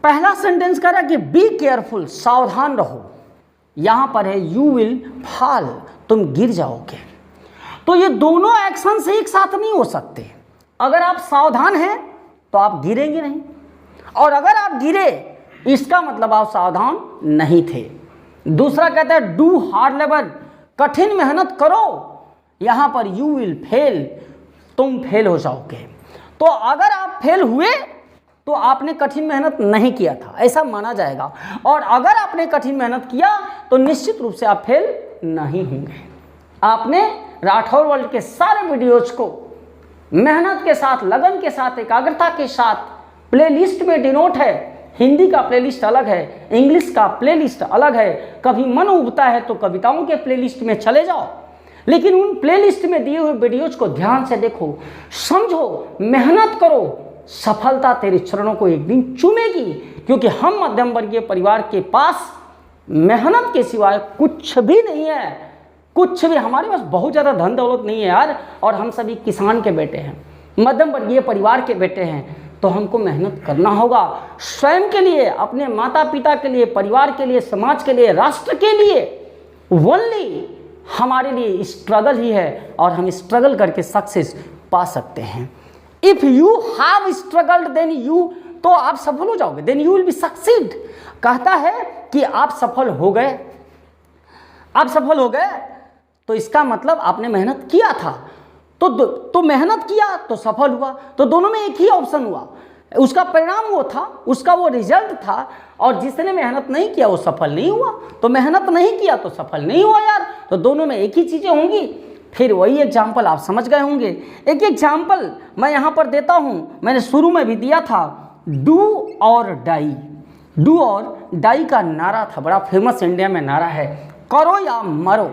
पहला सेंटेंस कह रहा है कि बी केयरफुल, सावधान रहो, यहां पर है यू विल फॉल, तुम गिर जाओगे। तो ये दोनों एक्शन से एक साथ नहीं हो सकते। अगर आप सावधान हैं तो आप गिरेंगे नहीं, और अगर आप गिरे इसका मतलब आप सावधान नहीं थे। दूसरा कहता है डू हार्ड लेबर, कठिन मेहनत करो, यहां पर यू विल फेल, तुम फेल हो जाओगे। तो अगर आप फेल हुए तो आपने कठिन मेहनत नहीं किया था, ऐसा माना जाएगा। और अगर आपने कठिन मेहनत किया तो निश्चित रूप से आप फेल नहीं होंगे। आपने राठौर वर्ल्ड के सारे वीडियोज को मेहनत के साथ, लगन के साथ, एकाग्रता के साथ प्लेलिस्ट में डिनोट है। हिंदी का प्लेलिस्ट अलग है, इंग्लिश का प्लेलिस्ट अलग है। कभी मन उबता है तो कविताओं के प्लेलिस्ट में चले जाओ, लेकिन उन प्लेलिस्ट में दिए हुए वीडियोज को ध्यान से देखो, समझो, मेहनत करो। सफलता तेरे चरणों को एक दिन चूमेगी, क्योंकि हम मध्यम वर्गीय परिवार के पास मेहनत के सिवाय कुछ भी नहीं है, कुछ भी। हमारे पास बहुत ज़्यादा धन दौलत नहीं है यार, और हम सभी किसान के बेटे हैं, मध्यम वर्गीय परिवार के बेटे हैं। तो हमको मेहनत करना होगा, स्वयं के लिए, अपने माता पिता के लिए, परिवार के लिए, समाज के लिए, राष्ट्र के लिए। ओनली हमारे लिए स्ट्रगल ही है और हम स्ट्रगल करके सक्सेस पा सकते हैं। If you have struggled then you, तो आप सफल हो जाओगे, then you will be succeed. कहता है कि आप सफल हो गए, आप सफल हो गए तो इसका मतलब आपने मेहनत किया था, तो मेहनत किया तो सफल हुआ, तो दोनों में एक ही ऑप्शन हुआ, उसका परिणाम वो था, उसका वो रिजल्ट था। और जिसने मेहनत नहीं किया वो सफल नहीं हुआ, तो मेहनत नहीं किया तो सफल नहीं हुआ यार, तो दोनों में एक ही चीज़ें होंगी। फिर वही एग्जाम्पल आप समझ गए होंगे। एक एग्जाम्पल मैं यहाँ पर देता हूँ, मैंने शुरू में भी दिया था, डू और डाई। डू और डाई का नारा था, बड़ा फेमस इंडिया में नारा है, करो या मरो,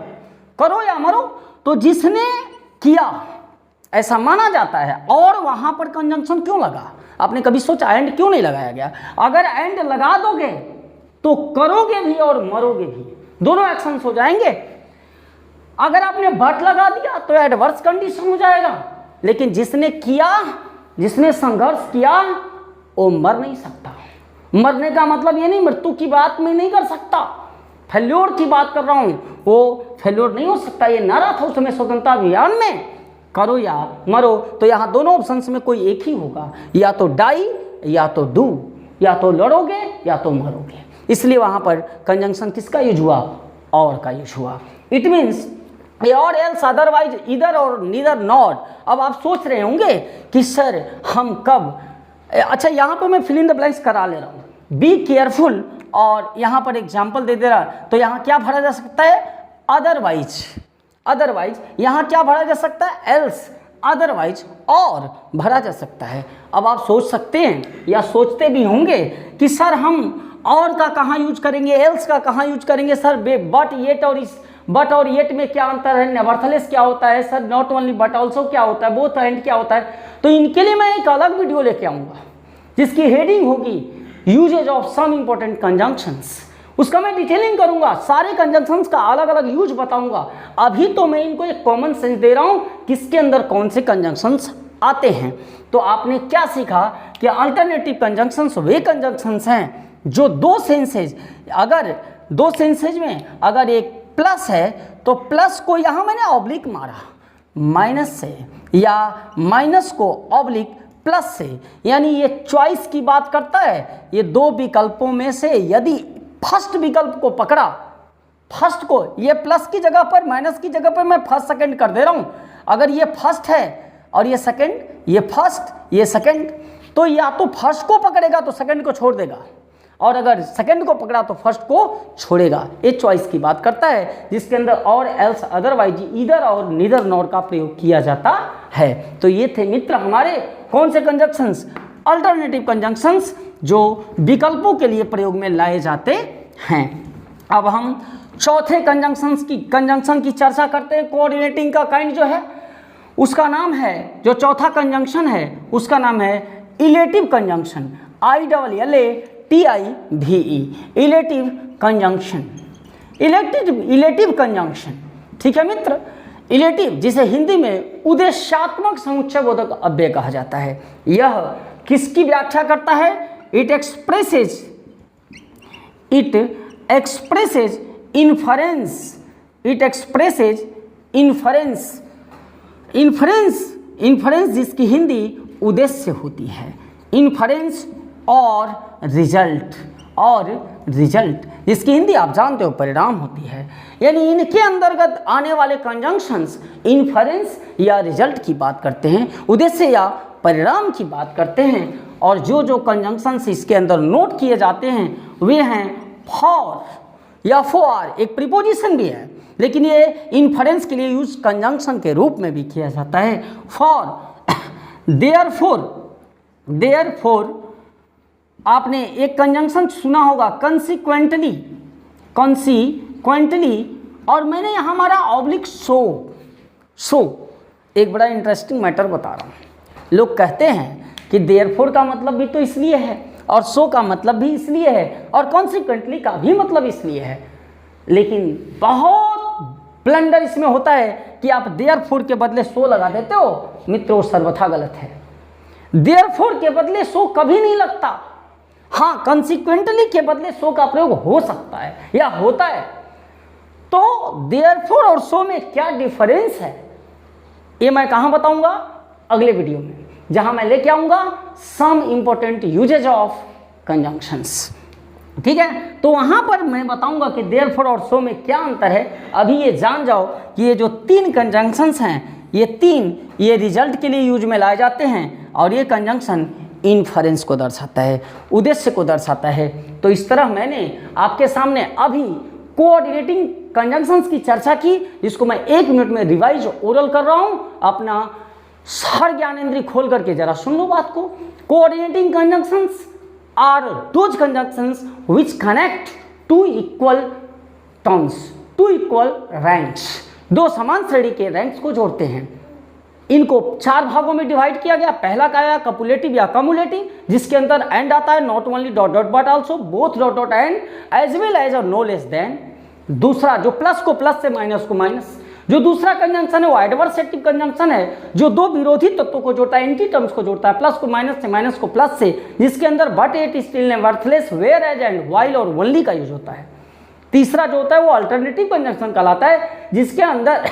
करो या मरो। तो जिसने किया ऐसा माना जाता है, और वहाँ पर कंजंक्शन क्यों लगा? आपने कभी सोचा एंड क्यों नहीं लगाया गया? अगर एंड लगा दोगे तो करोगे भी और मरोगे भी, दोनों एक्शंस हो जाएंगे। अगर आपने बट लगा दिया तो एडवर्स कंडीशन हो जाएगा। लेकिन जिसने किया, जिसने संघर्ष किया, वो मर नहीं सकता। मरने का मतलब ये नहीं मृत्यु की बात में नहीं कर सकता, फेल्योर की बात कर रहा हूँ, वो फेल्योर नहीं हो सकता। ये नारा था उसमें स्वतंत्रता अभियान में, करो या मरो। तो यहाँ दोनों ऑप्शंस में कोई एक ही होगा, या तो डाई या तो डू, या तो लड़ोगे या तो मरोगे। इसलिए वहाँ पर कंजंक्शन किसका यूज हुआ? और का यूज हुआ। इट मीन्स और एल्स, अदरवाइज, इधर और नीदर नॉट। अब आप सोच रहे होंगे कि सर हम कब, अच्छा यहाँ पे मैं फिल इन द ब्लैंक्स करा ले रहा हूँ, बी केयरफुल, और यहाँ पर एग्जाम्पल दे दे रहा, तो यहाँ क्या भरा जा सकता है? अदरवाइज। अदरवाइज यहाँ क्या भरा जा सकता है? एल्स, अदरवाइज, और भरा जा सकता है। अब आप सोच सकते हैं या सोचते भी होंगे कि सर हम और का कहाँ यूज करेंगे, एल्स का कहाँ यूज करेंगे सर, बट येट और इस बट और येट में क्या अंतर है, नेवरथलेस क्या होता है sir, not only but also क्या होता है, बोथ एंड क्या होता है। तो इनके लिए मैं एक अलग वीडियो लेके आऊँगा जिसकी हेडिंग होगी usages of some important conjunctions. उसका मैं डिटेलिंग करूंगा, सारे कंजंक्शंस का अलग अलग यूज बताऊंगा। अभी तो मैं इनको एक कॉमन सेंस दे रहा हूं किसके अंदर कौन से कंजंक्शंस आते हैं। तो आपने क्या सीखा कि अल्टरनेटिव कंजंक्शंस वे कंजंक्शंस हैं जो दो सेंसेज, अगर दो सेंसेज में अगर एक प्लस है तो प्लस को यहाँ मैंने ऑब्लिक मारा माइनस से, या माइनस को ऑब्लिक प्लस से, यानी ये चॉइस की बात करता है। ये दो विकल्पों में से यदि फर्स्ट विकल्प को पकड़ा, फर्स्ट को, ये प्लस की जगह पर माइनस की जगह पर मैं फर्स्ट सेकंड कर दे रहा हूँ। अगर ये फर्स्ट है और ये सेकंड, ये फर्स्ट ये सेकंड, तो या तो फर्स्ट को पकड़ेगा तो सेकंड को छोड़ देगा, और अगर सेकंड को पकड़ा तो फर्स्ट को छोड़ेगा। ये चॉइस की बात करता है जिसके अंदर और एल्स, अदरवाइज, इधर और नीदर नॉर का प्रयोग किया जाता है। तो ये थे मित्र हमारे कौन से कंजंक्शंस? अल्टरनेटिव कंजंक्शंस जो विकल्पों के लिए प्रयोग में लाए जाते हैं। अब हम चौथे कंजंक्शन की चर्चा करते हैं। कोऑर्डिनेटिंग का काइंड जो है उसका नाम है, जो चौथा कंजंक्शन है उसका नाम है illative conjunction, ILLATIVE, illative conjunction. Illative conjunction, ठीक है मित्र। इलेटिव जिसे हिंदी में उद्देश्यात्मक समुच्चय बोधक अव्यय कहा जाता है, यह किसकी व्याख्या करता है? It expresses inference, it expresses inference जिसकी हिंदी उद्देश्य होती है, इन्फरेंस और रिजल्ट जिसकी हिंदी आप जानते हो परिणाम होती है। यानी इनके अंतर्गत आने वाले कंजंक्शंस इन्फरेंस या रिजल्ट की बात करते हैं, उद्देश्य या परिणाम की बात करते हैं। और जो जो कंजंक्शंस इसके अंदर नोट किए जाते हैं वे हैं फॉर या फॉर, एक प्रीपोजिशन भी है लेकिन ये इन्फरेंस के लिए यूज कंजंक्शन के रूप में भी किया जाता है। फॉर, देयरफॉर, आपने एक कंजंक्शन सुना होगा कंसीक्वेंटली, और मैंने यहाँ हमारा ऑब्लिक सो। एक बड़ा इंटरेस्टिंग मैटर बता रहा हूँ। लोग कहते हैं कि देयरफॉर का मतलब भी तो इसलिए है और सो का मतलब भी इसलिए है और कॉन्सिक्वेंटली का भी मतलब इसलिए है, लेकिन बहुत ब्लंडर इसमें होता है कि आप देयरफॉर के बदले सो लगा देते हो। मित्रों, सर्वथा गलत है। देयरफॉर के बदले सो कभी नहीं लगता। हाँ, कॉन्सिक्वेंटली के बदले सो का प्रयोग हो सकता है या होता है। तो देयरफॉर और सो में क्या डिफरेंस है ये मैं कहाँ बताऊंगा, अगले वीडियो में, जहां मैं लेके आऊंगा some important usages of conjunctions. ठीक है, तो वहां पर मैं बताऊंगा कि देयरफॉर और सो में क्या अंतर है। अभी ये जान जाओ कि ये जो 3 कंजंक्शंस हैं, ये रिजल्ट के लिए यूज में लाए जाते हैं, और ये कंजंक्शन इन्फरेंस को दर्शाता है, उद्देश्य को दर्शाता है। तो इस तरह मैंने आपके सामने अभी कोऑर्डिनेटिंग कंजंक्शंस की चर्चा की, जिसको मैं 1 मिनट में रिवाइज ओरल कर रहा हूं। अपना हर ज्ञानेंद्रिय खोल करके जरा सुन लो बात को। Coordinating conjunctions are those conjunctions which connect two equal terms, two equal ranks, 2 समान श्रेणी के रैंक्स को जोड़ते हैं। इनको 4 भागों में डिवाइड किया गया। पहला का आया कपुलेटिव या कमुलेटिव, जिसके अंदर एंड आता है, not only dot dot but also both dot dot and as well as और नो लेस देन। दूसरा जो प्लस को प्लस से माइनस को माइनस। जो दूसरा कंजंक्शन है वो एडवर्सेटिव कंजंक्शन है, जो 2 विरोधी तत्वों को जोड़ता है, एंटी टर्म्स को जोड़ता है, प्लस को माइनस से माइनस को प्लस से, जिसके अंदर but yet still worthless whereas and while और ओनली का यूज होता है। तीसरा जो होता है वो अल्टरनेटिव कंजंक्शन कहलाता है, जिसके अंदर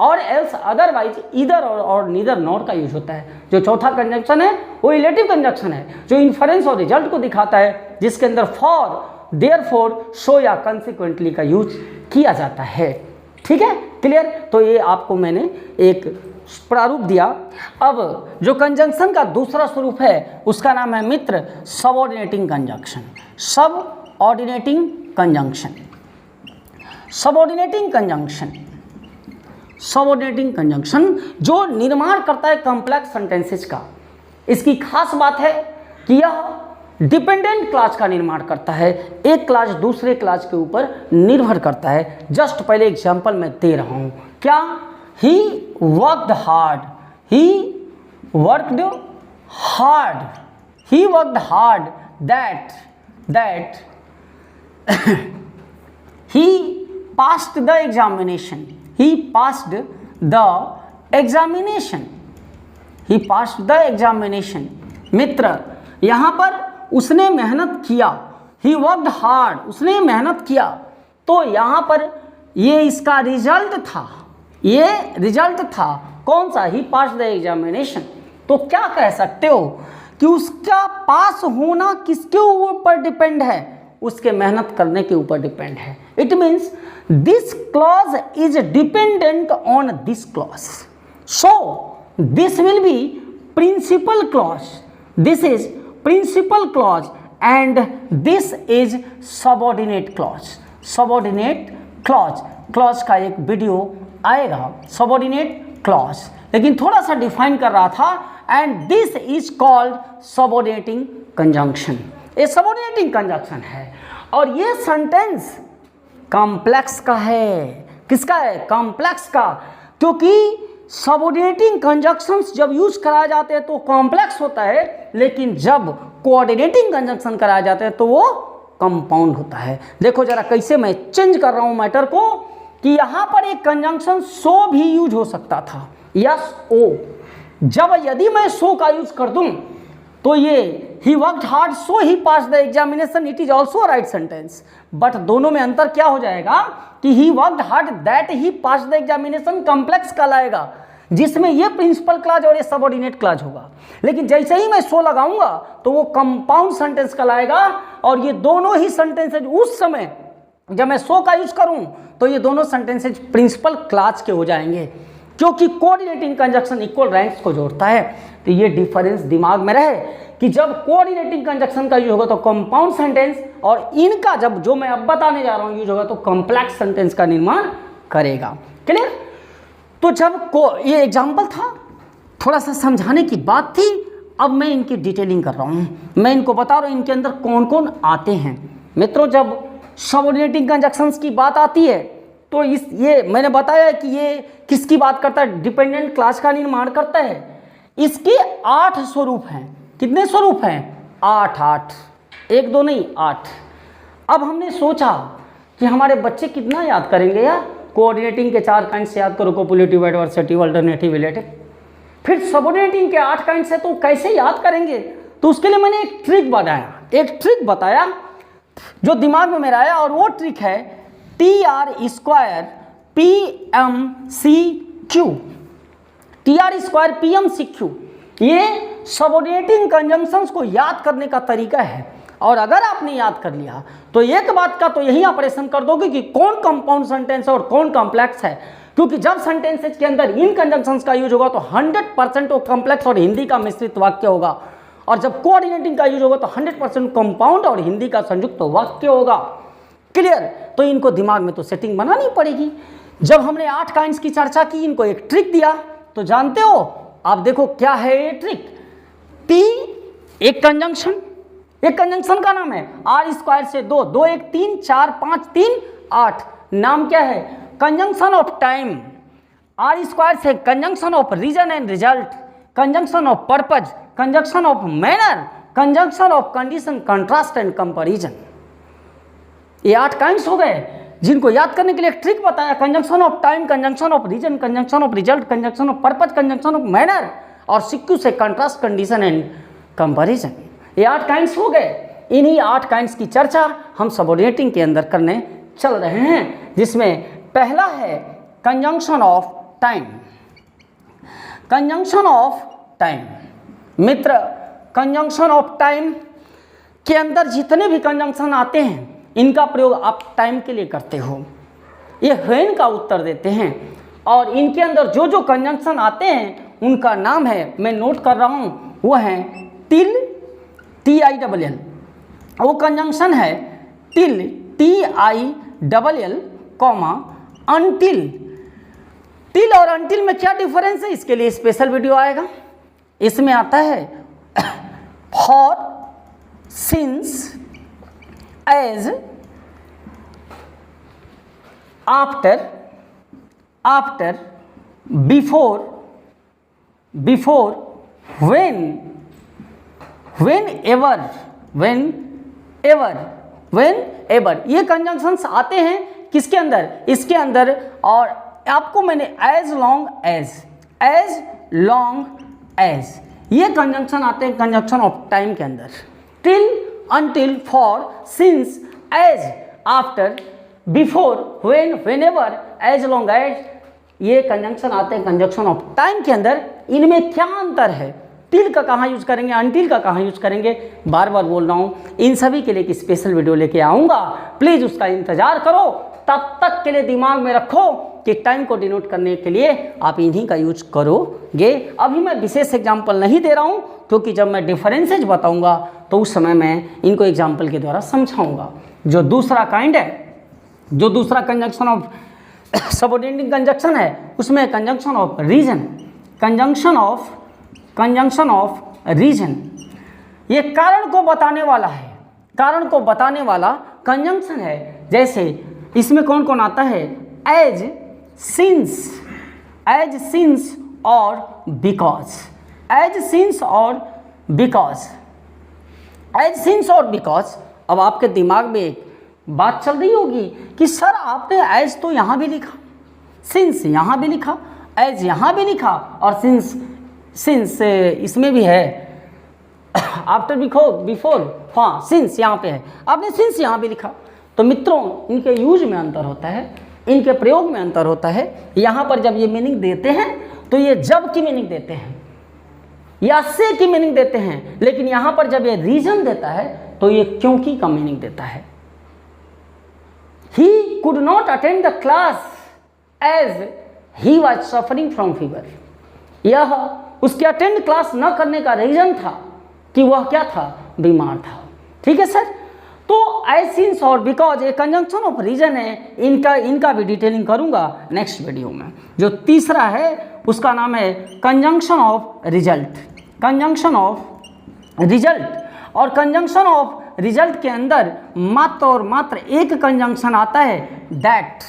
और एल्स अदरवाइज इधर और नीदर नॉर का यूज होता है। जो चौथा कंजंक्शन है वो रिलेटिव कंजंक्शन है, जो इन्फरेंस और रिजल्ट को दिखाता है, जिसके अंदर फॉर, देयरफॉर, सो या कंसिक्वेंटली का यूज किया जाता है। ठीक है, क्लियर। तो ये आपको मैंने एक प्रारूप दिया। अब जो कंजंक्शन का दूसरा स्वरूप है उसका नाम है मित्र subordinating conjunction. Subordinating conjunction, subordinating conjunction, subordinating conjunction जो निर्माण करता है कॉम्प्लेक्स सेंटेंसेस का। इसकी खास बात है कि यह डिपेंडेंट क्लॉज का निर्माण करता है, एक क्लॉज दूसरे क्लॉज के ऊपर निर्भर करता है। जस्ट पहले एग्जांपल मैं दे रहा हूं, क्या, he worked hard, he worked hard, he worked hard that he passed the examination, he passed the examination, he passed the examination। मित्र यहाँ पर उसने मेहनत किया, he worked hard, उसने मेहनत किया, तो यहाँ पर ये इसका रिजल्ट था, ये रिजल्ट था कौन सा, he passed the examination। तो क्या कह सकते हो कि उसका पास होना किसके ऊपर डिपेंड है, उसके मेहनत करने के ऊपर डिपेंड है। It means this clause is dependent on this clause, so this will be principal clause, this is principal clause and this is subordinate clause. Subordinate clause, clause का एक वीडियो आएगा, सबऑर्डिनेट क्लॉज, लेकिन थोड़ा सा डिफाइन कर रहा था। And this is called subordinating conjunction, ये सबऑर्डिनेटिंग कंजंक्शन है। और ये सेंटेंस कॉम्प्लेक्स का है, किसका है, कॉम्प्लेक्स का, क्योंकि सबऑर्डिनेटिंग कंजंक्शंस जब यूज कराए जाते हैं तो कॉम्प्लेक्स होता है, लेकिन जब कोऑर्डिनेटिंग कंजंक्शन कराए जाते हैं तो वो कंपाउंड होता है। देखो जरा कैसे मैं चेंज कर रहा हूं मैटर को, कि यहां पर एक कंजंक्शन सो भी यूज हो सकता था, यस ओ। जब यदि मैं सो का यूज कर दूं तो ये he worked hard so he pass the examination, it is also right sentence. But दोनों में अंतर क्या हो जाएगा कि he worked hard that he pass the examination complex कहलाएगा, जिसमें ये प्रिंसिपल क्लॉज और ये सबऑर्डिनेट क्लॉज होगा। लेकिन जैसे ही मैं सो लगाऊंगा तो वो कंपाउंड सेंटेंस कहलाएगा। और ये दोनों ही सेंटेंसेज उस समय जब मैं सो का यूज करूं तो ये दोनों सेंटेंसेज प्रिंसिपल क्लॉज के हो जाएंगे, क्योंकि कोऑर्डिनेटिंग कंजंक्शन इक्वल रैंक्स को जोड़ता है। तो ये डिफरेंस दिमाग में रहे कि जब कोऑर्डिनेटिंग कंजंक्शन का यूज होगा तो कंपाउंड सेंटेंस, और इनका जब जो मैं अब बताने जा रहा हूं यूज होगा तो कॉम्प्लेक्स सेंटेंस का निर्माण करेगा। क्लियर। तो जब ये एग्जाम्पल था, थोड़ा सा समझाने की बात थी, अब मैं इनकी डिटेलिंग कर रहा हूं, मैं इनको बता रहा हूं इनके अंदर कौन कौन आते हैं। मित्रों जब सबऑर्डिनेटिंग कंजंक्शंस की बात आती है तो ये मैंने बताया है कि ये किसकी बात करता है, डिपेंडेंट क्लॉज का निर्माण करता है। इसके 8 स्वरूप हैं। कितने स्वरूप हैं, 8, 1 2 नहीं 8। अब हमने सोचा कि हमारे बच्चे कितना याद करेंगे यार, कोऑर्डिनेटिंग के 4 काइंड से याद करो, कोपुलेटिव, एडवर्सेटिव, अल्टरनेटिव, रिलेटिव। फिर सबऑर्डिनेटिंग के 8 काइंड से तो कैसे याद करेंगे, तो उसके लिए मैंने एक ट्रिक बताया, जो दिमाग में मेरा आया, और वो ट्रिक है TR² PMCQ, TR² PMCQ ये सबऑर्डिनेटिंग कंजंक्शंस को याद करने का तरीका है। और अगर आपने याद कर लिया तो एक बात का तो यही ऑपरेशन कर दोगे कि कौन कंपाउंड सेंटेंस है और कौन कॉम्प्लेक्स है, क्योंकि जब सेंटेंसेज के अंदर इन कंजंक्शंस का यूज होगा तो 100% वो कॉम्प्लेक्स और हिंदी का मिश्रित वाक्य होगा, और जब कोऑर्डिनेटिंग का यूज होगा तो 100% कंपाउंड और हिंदी का संयुक्त वाक्य होगा। क्लियर? तो इनको दिमाग में तो सेटिंग बनानी पड़ेगी। जब हमने 8 काइंड्स की चर्चा की, इनको एक ट्रिक दिया, तो जानते हो आप देखो क्या है ये ट्रिक। T एक कंजंक्शन का नाम है, R² से 2, 2 1 3 4 5 3 8, नाम क्या है? Conjunction of time. R² से conjunction of reason and result, conjunction of purpose, conjunction of manner, conjunction of condition, contrast and comparison. ये 8 काइंड्स हो गए जिनको याद करने के लिए एक ट्रिक बताया। Conjunction of time, conjunction of reason, conjunction of result, conjunction of purpose, conjunction of manner, और सिक्यू से कंट्रास्ट, कंडीशन एंड कंपैरिजन। ये 8 काइंड्स हो गए। इन्हीं 8 काइंड्स की चर्चा हम सबऑर्डिनेटिंग के अंदर करने चल रहे हैं, जिसमें पहला है conjunction of time. Conjunction of time Mitra, conjunction of time के अंदर जितने भी कंजंक्शन आते हैं इनका प्रयोग आप टाइम के लिए करते हो। ये व्हेन का उत्तर देते हैं, और इनके अंदर जो जो कंजंक्शन आते हैं उनका नाम है, मैं नोट कर रहा हूँ, वो है टिल, TILL। वो कंजंक्शन है टिल, TILL, अनटिल। टिल और अनटिल में क्या डिफरेंस है, इसके लिए स्पेशल वीडियो आएगा। इसमें आता है for, since, as, after, before, whenever. ये कंजंक्शंस आते हैं किसके अंदर? इसके अंदर। और आपको मैंने एज लॉन्ग एज ये कंजंक्शन आते हैं कंजंक्शन ऑफ टाइम के अंदर। Till, until, for, since, as, after, before, when, whenever, as long as, ये कंजंक्शन आते हैं कंजंक्शन ऑफ टाइम के अंदर। इनमें क्या अंतर है? टिल का कहाँ यूज करेंगे, अनटिल का कहाँ यूज करेंगे, बार बार बोल रहा हूँ। इन सभी के लिए एक स्पेशल वीडियो लेके आऊँगा, प्लीज़ उसका इंतजार करो। तब तक के लिए दिमाग में रखो कि टाइम को डिनोट करने के लिए आप इन्हीं का यूज करोगे। अभी मैं विशेष एग्जाम्पल नहीं दे रहा हूँ, क्योंकि जब मैं डिफरेंसेज बताऊँगा तो उस समय मैं इनको एग्जाम्पल के द्वारा समझाऊँगा। जो दूसरा काइंड है, जो दूसरा कंजंक्शन ऑफ सबऑर्डिनेटिंग कंजंक्शन है, उसमें conjunction of reason, conjunction of reason. ये कारण को बताने वाला है, कारण को बताने वाला कंजंक्शन है। जैसे इसमें कौन कौन आता है? एज, सिंस और बिकॉज। एज, सिंस और बिकॉज। अब आपके दिमाग में एक बात चल रही होगी कि सर आपने एज तो यहाँ भी लिखा, सिंस यहाँ भी लिखा, एज यहाँ भी लिखा, और सिंस इसमें भी है, आफ्टर, बिफोर, हाँ सिंस यहाँ पे है, आपने सिंस यहाँ भी लिखा। तो मित्रों, इनके यूज में अंतर होता है, इनके प्रयोग में अंतर होता है। यहाँ पर जब ये मीनिंग देते हैं तो ये जब की मीनिंग देते हैं या से की मीनिंग देते हैं, लेकिन यहाँ पर जब ये रीजन देता है तो ये क्योंकि का मीनिंग देता है। He could not attend the class as he was suffering from fever। यह उसके अटेंड क्लास न करने का रीजन था कि वह क्या था? बीमार था। ठीक है सर। तो एज, सिंस और बिकॉज एक कंजंक्शन ऑफ रीजन है, इनका भी डिटेलिंग करूंगा नेक्स्ट वीडियो में। जो तीसरा है उसका नाम है conjunction of result. Conjunction of result, और कंजंक्शन ऑफ रिजल्ट के अंदर मात्र और मात्र एक कंजंक्शन आता है, दैट,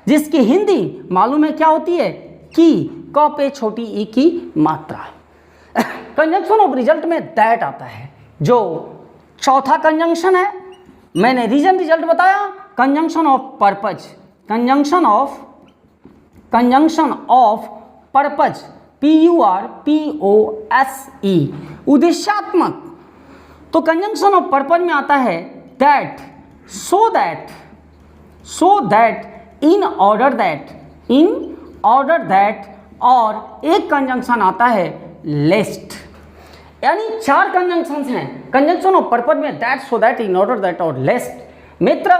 जिसकी हिंदी मालूम है क्या होती है? की, क पे छोटी ई की मात्रा। कंजंक्शन ऑफ रिजल्ट में दैट आता है। जो चौथा कंजंक्शन है, मैंने रीजन रिजल्ट बताया। Conjunction of purpose, conjunction of purpose, PURPOSE, so that, in order that, और एक कंजंक्शन आता है लेस्ट। यानी 4 कंजंक्शंस हैं कंजंक्शन ऑफ पर्पज में, that, so that, in order that और लेस्ट। मित्र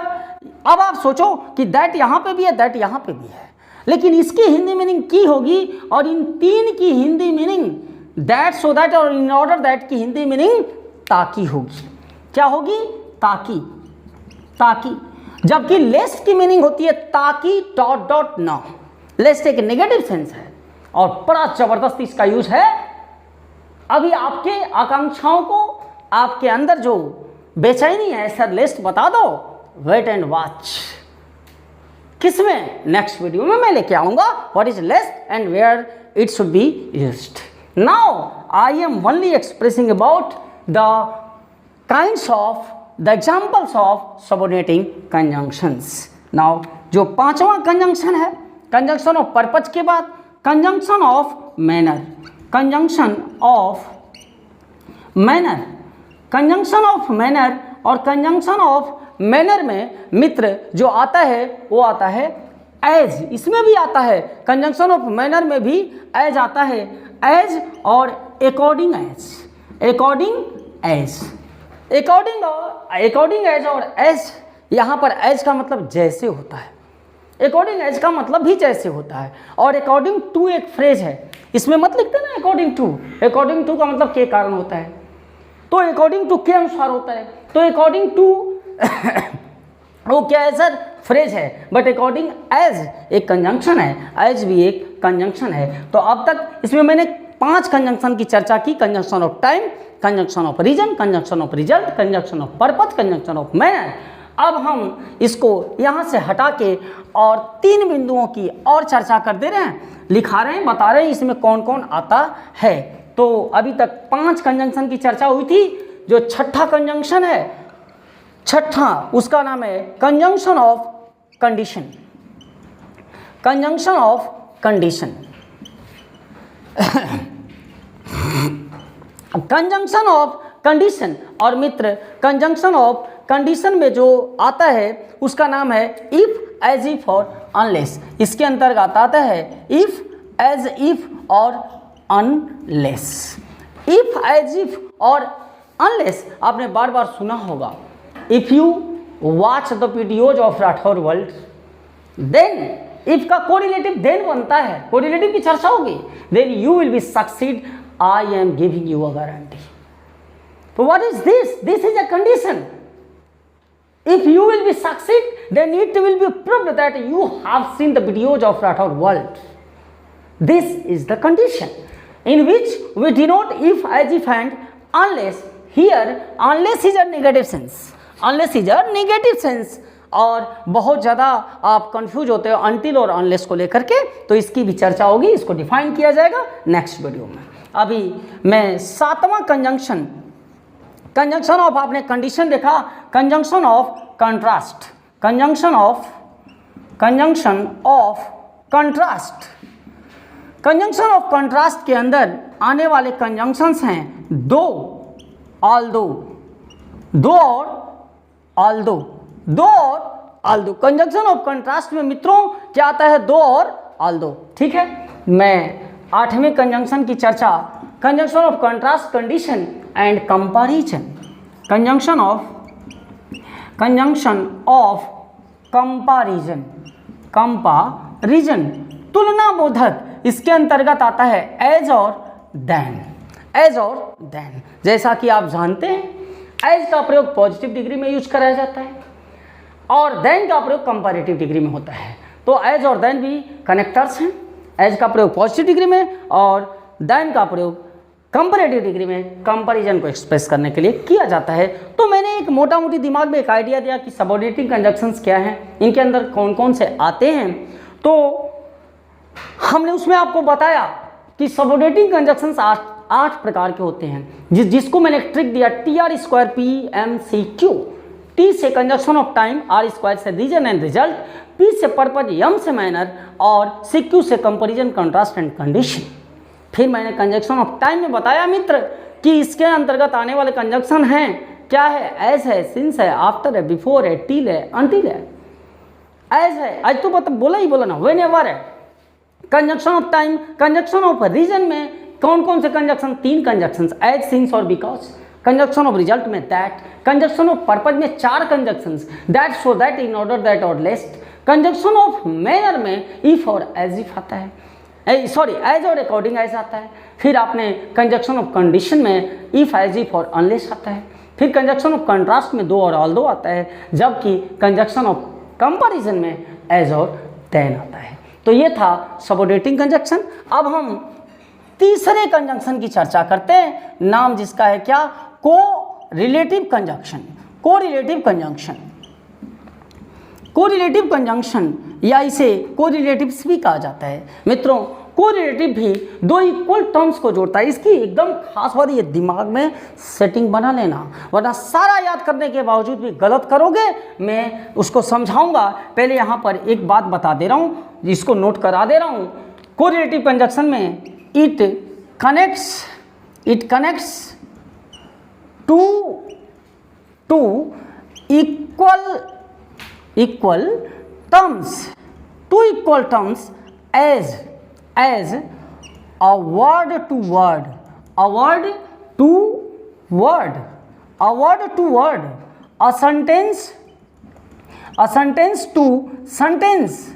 अब आप सोचो कि दैट यहाँ पे भी है, दैट यहाँ पे भी है, लेकिन इसकी हिंदी मीनिंग की होगी और इन 3 की Hindi meaning that, so that और इन ऑर्डर दैट की हिंदी मीनिंग ताकि होगी। क्या होगी? ताकि, ताकि। जबकि लेस्ट की मीनिंग होती है ताकि डॉट डॉट ना। लेस्ट एक नेगेटिव सेंस है और बड़ा जबरदस्त इसका यूज है। अभी आपके आकांक्षाओं को, आपके अंदर जो बेचैनी है, सर लिस्ट बता दो, वेट एंड वॉच। किसमें? नेक्स्ट वीडियो में मैं लेके आऊंगा what is lest and where it should be used. Now I am only expressing about the kinds of the examples of subordinating conjunctions. Now जो 5वां कंजंक्शन है, कंजंक्शन ऑफ पर्पज के बाद conjunction of manner, conjunction of manner, conjunction of manner. और कंजंक्शन ऑफ मैनर में मित्र जो आता है वो आता है एज। इसमें भी आता है, कंजंक्शन ऑफ मैनर में भी एज आता है, एज और according as, according as, according as और एज। यहाँ पर एज का मतलब जैसे होता है, अकॉर्डिंग एज का मतलब भी जैसे होता है, और अकॉर्डिंग टू एक फ्रेज है, इसमें मत लिखते ना अकॉर्डिंग टू। अकॉर्डिंग टू का मतलब के कारण होता है, तो अकॉर्डिंग टू के अनुसार होता है, तो अकॉर्डिंग टू वो क्या है सर? फ्रेज है। बट अकॉर्डिंग एज एक कंजंक्शन है, एज भी एक कंजंक्शन है। तो अब तक इसमें मैंने 5 कंजंक्शन की चर्चा की, conjunction of time, conjunction of reason, conjunction of result, conjunction of purpose, conjunction of manner. अब हम इसको यहाँ से हटा के और 3 बिंदुओं की और चर्चा कर दे रहे हैं, लिखा रहे हैं, बता रहे हैं इसमें कौन कौन आता है। तो अभी तक 5 कंजंक्शन की चर्चा हुई थी। जो 6ठा कंजंक्शन है, 6ठा उसका नाम है conjunction of condition, conjunction of condition. Conjunction of condition. और मित्र कंजंक्शन ऑफ कंडीशन में जो आता है उसका नाम है इफ, एज इफ और अनलेस। इसके अंतर्गत आता है इफ, एज इफ और अनलेस। इफ, एज इफ और अनलेस आपने बार बार सुना होगा। If you watch the videos of Rathore world, then if का कोरिलेटिव देन बनता है, कोरिलेटिव की चर्चा होगी, then you will be succeed, I am giving you a guarantee. तो what is this? This is a condition. If you will be succeed, then it will be proved that you have seen the videos of Rathore world. This is the condition in which we denote if, as if and unless. Here unless is a negative sense, unless is a negative sense। और बहुत ज़्यादा आप कंफ्यूज होते हो until और unless को लेकर के, तो इसकी भी चर्चा होगी, इसको डिफाइन किया जाएगा नेक्स्ट वीडियो में। अभी मैं 7वां कंजंक्शन, कंजंक्शन ऑफ, आपने कंडीशन देखा, conjunction of contrast, conjunction of contrast. Conjunction of contrast के अंदर आने वाले कंजंक्शंस हैं दो, ऑल्दो, दो और ऑल्दो, दो और ऑल्दो। कंजंक्शन ऑफ कंट्रास्ट में मित्रों क्या आता है? दो और ऑल्दो। ठीक है, मैं 8वें कंजंक्शन की चर्चा, conjunction of contrast, condition and comparison, conjunction of comparison, comparison, तुलना बोधक। इसके अंतर्गत आता है एज और देन, एज और देन। जैसा कि आप जानते हैं एज का प्रयोग पॉजिटिव डिग्री में यूज कराया जाता है और देन का प्रयोग कंपैरेटिव डिग्री में होता है। तो एज और देन भी कनेक्टर्स हैं। एज का प्रयोग पॉजिटिव डिग्री में और देन का प्रयोग कंपैरेटिव डिग्री में कंपैरिजन को एक्सप्रेस करने के लिए किया जाता है। तो मैंने एक मोटा मोटी दिमाग में एक आइडिया दिया कि सबऑर्डिनेटिंग कंजंक्शंस क्या हैं, इनके अंदर कौन कौन से आते हैं। तो हमने उसमें आपको बताया कि सबऑर्डिनेटिंग कंजंक्शंस 8 प्रकार के होते हैं, जिसको मैंने एक ट्रिक दिया, TR² PMCQ। T से कंजंक्शन ऑफ टाइम, R² से रीजन एंड रिजल्ट, P से पर्पज, M से मैनर और CQ से कंपैरिजन, कंट्रास्ट एंड कंडीशन। फिर मैंने कंजंक्शन ऑफ टाइम में बताया मित्र कि इसके अंतर्गत आने वाले कंजंक्शन हैं क्या है? एज है, सिंस है, आफ्टर है, बिफोर है, टिल है, अंटिल है। एज है, आज तो बोला ही बोला ना, वेन एवर है। Conjunction of time, conjunction of reason में कौन कौन से कंजक्शन? 3 कंजक्शंस, एज, सिंस और बिकॉज। कंजक्शन ऑफ रिजल्ट में दैट। कंजक्शन ऑफ पर्पज में 4 conjunctions, that, so that, in order, that और लेस्ट। कंजक्शन ऑफ मैनर में इफ और एज इफ आता है, सॉरी एज और अकॉर्डिंग एज आता है। फिर आपने कंजक्शन ऑफ कंडीशन में इफ, एज इफ और अनलेस आता है। फिर कंजक्शन ऑफ कंट्रास्ट में दो और ऑल्दो आता है, जबकि कंजक्शन ऑफ कंपैरिजन में एज और देन आता है। तो ये था सबऑर्डिनेटिंग कंजक्शन। अब हम तीसरे कंजक्शन की चर्चा करते हैं, नाम जिसका है क्या? Correlative conjunction. Correlative conjunction, correlative conjunction या इसे कोरिलेटिव्स भी कहा जाता है। मित्रों, कोरिलेटिव भी 2 इक्वल टर्म्स को जोड़ता है। इसकी एकदम खास बात ये दिमाग में सेटिंग बना लेना, वरना सारा याद करने के बावजूद भी गलत करोगे। मैं उसको समझाऊंगा। पहले यहाँ पर एक बात बता दे रहा हूँ, जिसको नोट करा दे रहा हूँ। कोरिलेटिव कंजंक्शन में it connects two equal terms, two equal terms as a word to word, a word to word, a word to word, a sentence to sentence,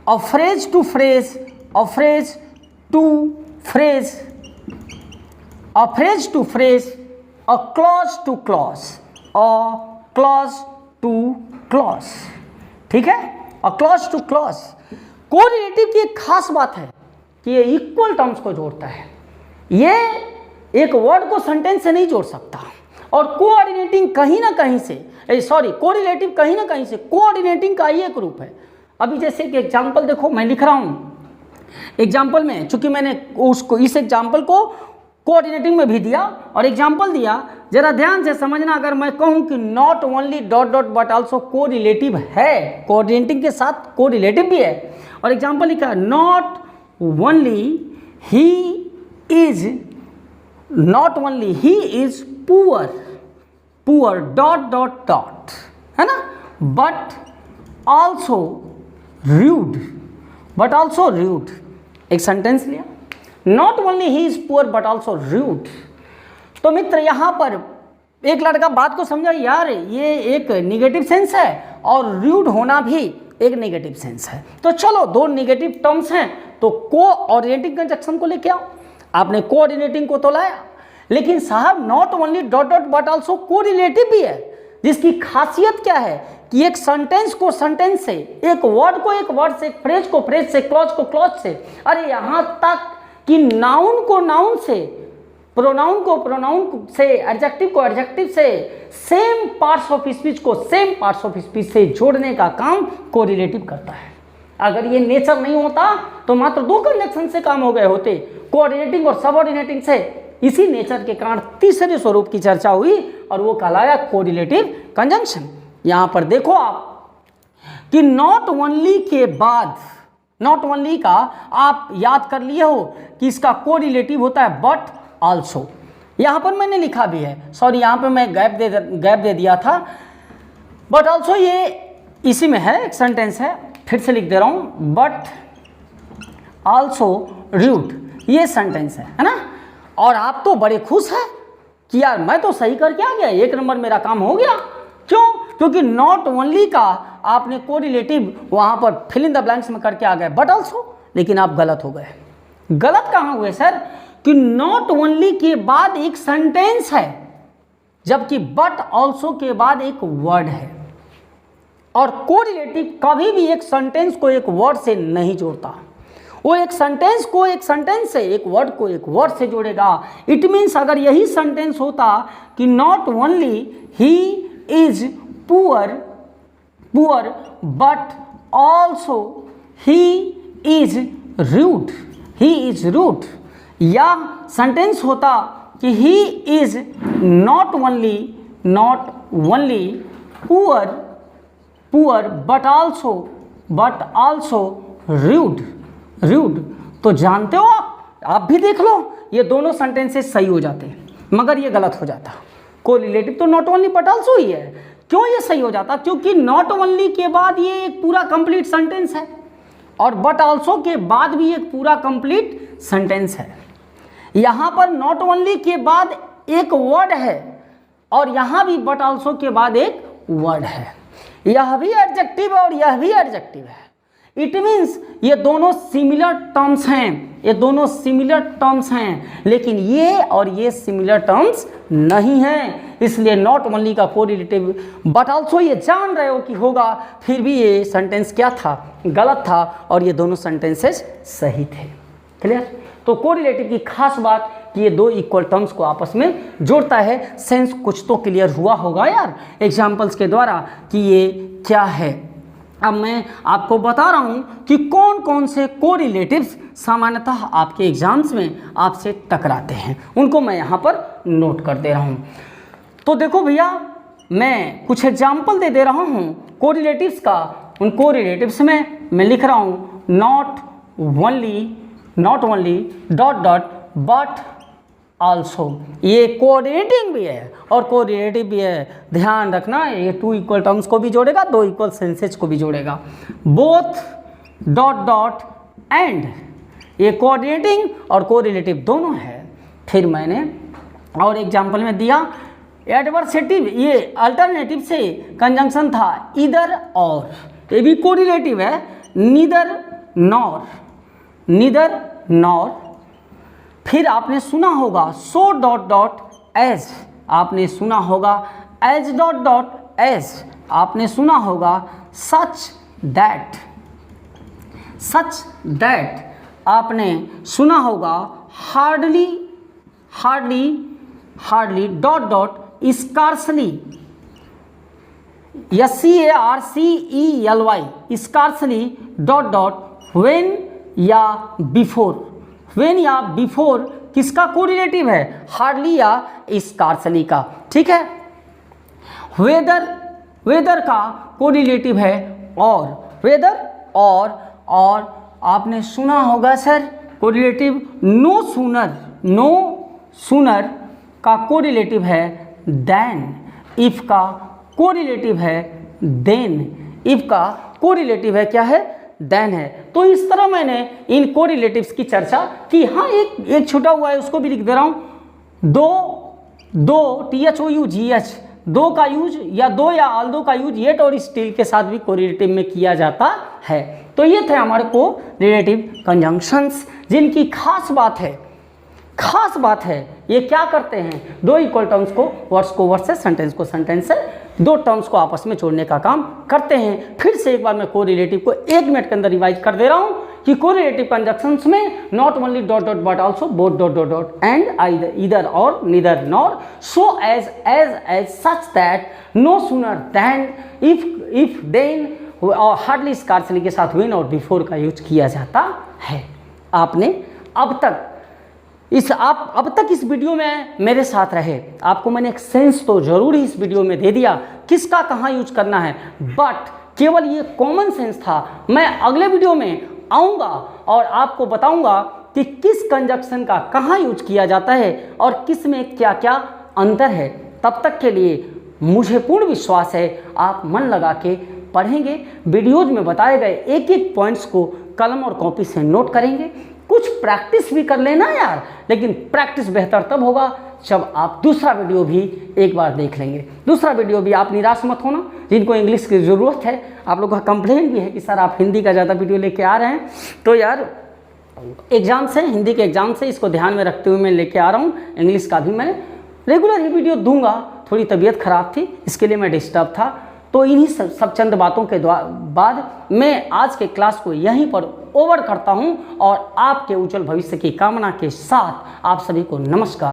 a phrase to phrase, a phrase to phrase, a phrase to phrase, a clause to clause, a clause two clause. ठीक है, a clause two clause. Correlative की एक खास बात है कि ये इक्वल टर्म्स को जोड़ता है। ये एक वर्ड को सेंटेंस से नहीं जोड़ सकता, और कोऑर्डिनेटिंग कहीं ना कहीं से, कोरिलेटिव कहीं ना कहीं से कोऑर्डिनेटिंग का ही एक रूप है। अभी जैसे कि एग्जाम्पल देखो, मैं लिख रहा हूँ एग्जाम्पल में, चूंकि मैंने उसको इस एग्जाम्पल को कोऑर्डिनेटिंग में भी दिया और एग्जाम्पल दिया, जरा ध्यान से समझना। अगर मैं कहूं कि not only dot dot but also correlative है, कोऑर्डिनेटिंग के साथ कोरिलेटिव भी है, और एग्जाम्पल लिखा not only he is poor dot dot dot, है ना, बट ऑल्सो रूड। एक सेंटेंस लिया, not only he is poor but also rude. तो मित्र, यहां पर एक लड़का बात को समझा, यार ये एक निगेटिव सेंस है और रूड होना भी एक नेगेटिव सेंस है। तो चलो, 2 नेगेटिव टर्म्स हैं, तो कोऑर्डिनेटिंग कंजंक्शन को लेके आओ। आपने कोऑर्डिनेटिंग को तो लाया, लेकिन साहब not only dot dot but also correlative भी है, जिसकी खासियत क्या है कि एक सेंटेंस को सेंटेंस से, एक वर्ड को एक वर्ड से, एक फ्रेज को फ्रेज से, क्लॉज को क्लॉज से, अरे यहां तक कि नाउन को नाउन से, प्रोनाउन को प्रोनाउन से, एडजेक्टिव को एडजेक्टिव से, सेम पार्ट्स ऑफ स्पीच को सेम पार्ट्स ऑफ स्पीच से जोड़ने का काम कोरिलेटिव करता है। अगर ये नेचर नहीं होता तो मात्र 2 कंजंक्शन से काम हो गए होते, कोऑर्डिनेटिंग और सबऑर्डिनेटिंग से। इसी नेचर के कारण तीसरे स्वरूप की चर्चा हुई और वो कहलाया कोरिलेटिव कंजंक्शन। यहां पर देखो आप कि नॉट ओनली के बाद, नॉट ओनली का आप याद कर लिए हो कि इसका कोरिलेटिव होता है बट आल्सो। यहां पर मैंने लिखा भी है, सॉरी यहां पे मैं गैप दे दिया था, बट आल्सो ये इसी में है, एक सेंटेंस है, फिर से लिख दे रहा हूं, बट आल्सो रूड, ये सेंटेंस है ना। और आप तो बड़े खुश हैं कि यार मैं तो सही करके आ गया, 1 नंबर मेरा काम हो गया। क्यों? क्योंकि नॉट ओनली का आपने कोरिलेटिव वहां पर फिल इन द ब्लैंक्स में करके आ गए बट आल्सो, लेकिन आप गलत हो गए। गलत कहां हुए सर? कि नॉट ओनली के बाद एक सेंटेंस है, जबकि बट आल्सो के बाद एक वर्ड है, और कोरिलेटिव कभी भी एक सेंटेंस को एक वर्ड से नहीं जोड़ता। वो एक सेंटेंस को एक सेंटेंस से, एक वर्ड को एक वर्ड से जोड़ेगा। इट मीन्स अगर यही सेंटेंस होता कि not only he is poor but also he is rude, या सेंटेंस होता कि he is not only poor but also rude. तो जानते हो आप भी देख लो, ये दोनों सेंटेंसेस सही हो जाते हैं, मगर ये गलत हो जाता। कोरिलेटिव तो नॉट ओनली बट ऑल्सो ही है, क्यों ये सही हो जाता? क्योंकि नॉट ओनली के बाद ये एक पूरा कंप्लीट सेंटेंस है और बट ऑल्सो के बाद भी एक पूरा कंप्लीट सेंटेंस है। यहाँ पर नॉट ओनली के बाद एक वर्ड है और यहाँ भी बट ऑल्सो के बाद एक वर्ड है। यह भी एडजेक्टिव है और यह भी एडजेक्टिव है। इट मीन्स ये दोनों सिमिलर टर्म्स हैं, ये दोनों सिमिलर टर्म्स हैं, लेकिन ये और ये सिमिलर टर्म्स नहीं हैं। इसलिए नॉट ओनली का कोरिलेटिव बट ऑल्सो ये जान रहे हो कि होगा, फिर भी ये सेंटेंस क्या था? गलत था और ये दोनों सेंटेंसेस सही थे। क्लियर? तो कोरिलेटिव की खास बात कि ये दो इक्वल टर्म्स को आपस में जोड़ता है। सेंस कुछ तो क्लियर हुआ होगा यार एग्जाम्पल्स के द्वारा कि ये क्या है। अब मैं आपको बता रहा हूँ कि कौन कौन से कोरिलेटिव्स सामान्यतः आपके एग्जाम्स में आपसे टकराते हैं, उनको मैं यहाँ पर नोट कर दे रहा हूँ। तो देखो भैया, मैं कुछ एग्जाम्पल दे रहा हूँ कोरिलेटिव्स का। उन कोरिलेटिव्स में मैं लिख रहा हूँ not only dot dot but also. ये कोऑर्डिनेटिंग भी है और कोरिलेटिव भी है। ध्यान रखना, ये टू इक्वल टर्म्स को भी जोड़ेगा, दो इक्वल सेंसेज को भी जोड़ेगा। बोथ डॉट डॉट एंड, ये कोऑर्डिनेटिंग और कोरिलेटिव दोनों है। फिर मैंने और एग्जाम्पल में दिया एडवर्सेटिव, ये अल्टरनेटिव से कंजंक्शन था इधर और, ये भी कोरिलेटिव है। Neither nor. फिर आपने सुना होगा सो डॉट डॉट एज, आपने सुना होगा एज डॉट डॉट एज, आपने सुना होगा सच दैट, आपने सुना होगा hardly dot dot scarcely, SCARCELY, scarcely dot dot when या बिफोर किसका कोरिलेटिव है? हार्डली या स्कार्सली का। ठीक है। वेदर का कोरिलेटिव है वेदर और आपने सुना होगा सर कोरिलेटिव नो सूनर का कोरिलेटिव है देन। इफ का कोरिलेटिव है देन, इफ का कोरिलेटिव है क्या है? देन है। तो इस तरह मैंने इन कोरिलेटिव्स की चर्चा की। हाँ, एक छूटा हुआ है, उसको भी लिख दे रहा हूँ। दो THOUGH, दो का यूज या दो या आल्दो का यूज येट और स्टिल के साथ भी कोरिलेटिव में किया जाता है। तो ये थे हमारे कोरिलेटिव कंजंक्शंस, जिनकी खास बात है ये क्या करते हैं? दो इक्वल टर्म्स को वर्ड से, सेंटेंस को सेंटेंस से, दो टर्म्स को आपस में जोड़ने का काम करते हैं। फिर से एक बार मैं कोरिलेटिव को 1 मिनट के अंदर रिवाइज कर दे रहा हूँ कि कोरिलेटिव कंजंक्शंस में not only dot dot but also both dot dot dot and either और neither nor, so as such that, no sooner than, if then और हार्डली स्कार्सली के साथ व्हेन और बिफोर का यूज किया जाता है। आपने अब तक इस वीडियो में मेरे साथ रहे, आपको मैंने एक सेंस तो जरूर ही इस वीडियो में दे दिया किसका कहाँ यूज करना है, बट केवल ये कॉमन सेंस था। मैं अगले वीडियो में आऊँगा और आपको बताऊँगा कि किस कंजंक्शन का कहाँ यूज किया जाता है और किस में क्या क्या अंतर है। तब तक के लिए मुझे पूर्ण विश्वास है आप मन लगा के पढ़ेंगे, वीडियोज में बताए गए एक एक पॉइंट्स को कलम और कॉपी से नोट करेंगे। कुछ प्रैक्टिस भी कर लेना यार, लेकिन प्रैक्टिस बेहतर तब होगा जब आप दूसरा वीडियो भी एक बार देख लेंगे। दूसरा वीडियो भी आप निराश मत होना, जिनको इंग्लिश की ज़रूरत है। आप लोगों का कंप्लेन भी है कि सर आप हिंदी का ज़्यादा वीडियो लेके आ रहे हैं, तो यार एग्ज़ाम से, हिंदी के एग्ज़ाम से इसको ध्यान में रखते हुए मैं लेके आ रहा हूँ। इंग्लिश का भी मैं रेगुलर ही वीडियो दूंगा। थोड़ी तबीयत ख़राब थी, इसके लिए मैं डिस्टर्ब था। तो इन्हीं सब चंद बातों के बाद मैं आज के क्लास को यहीं पर ओवर करता हूं और आपके उज्जवल भविष्य की कामना के साथ आप सभी को नमस्कार।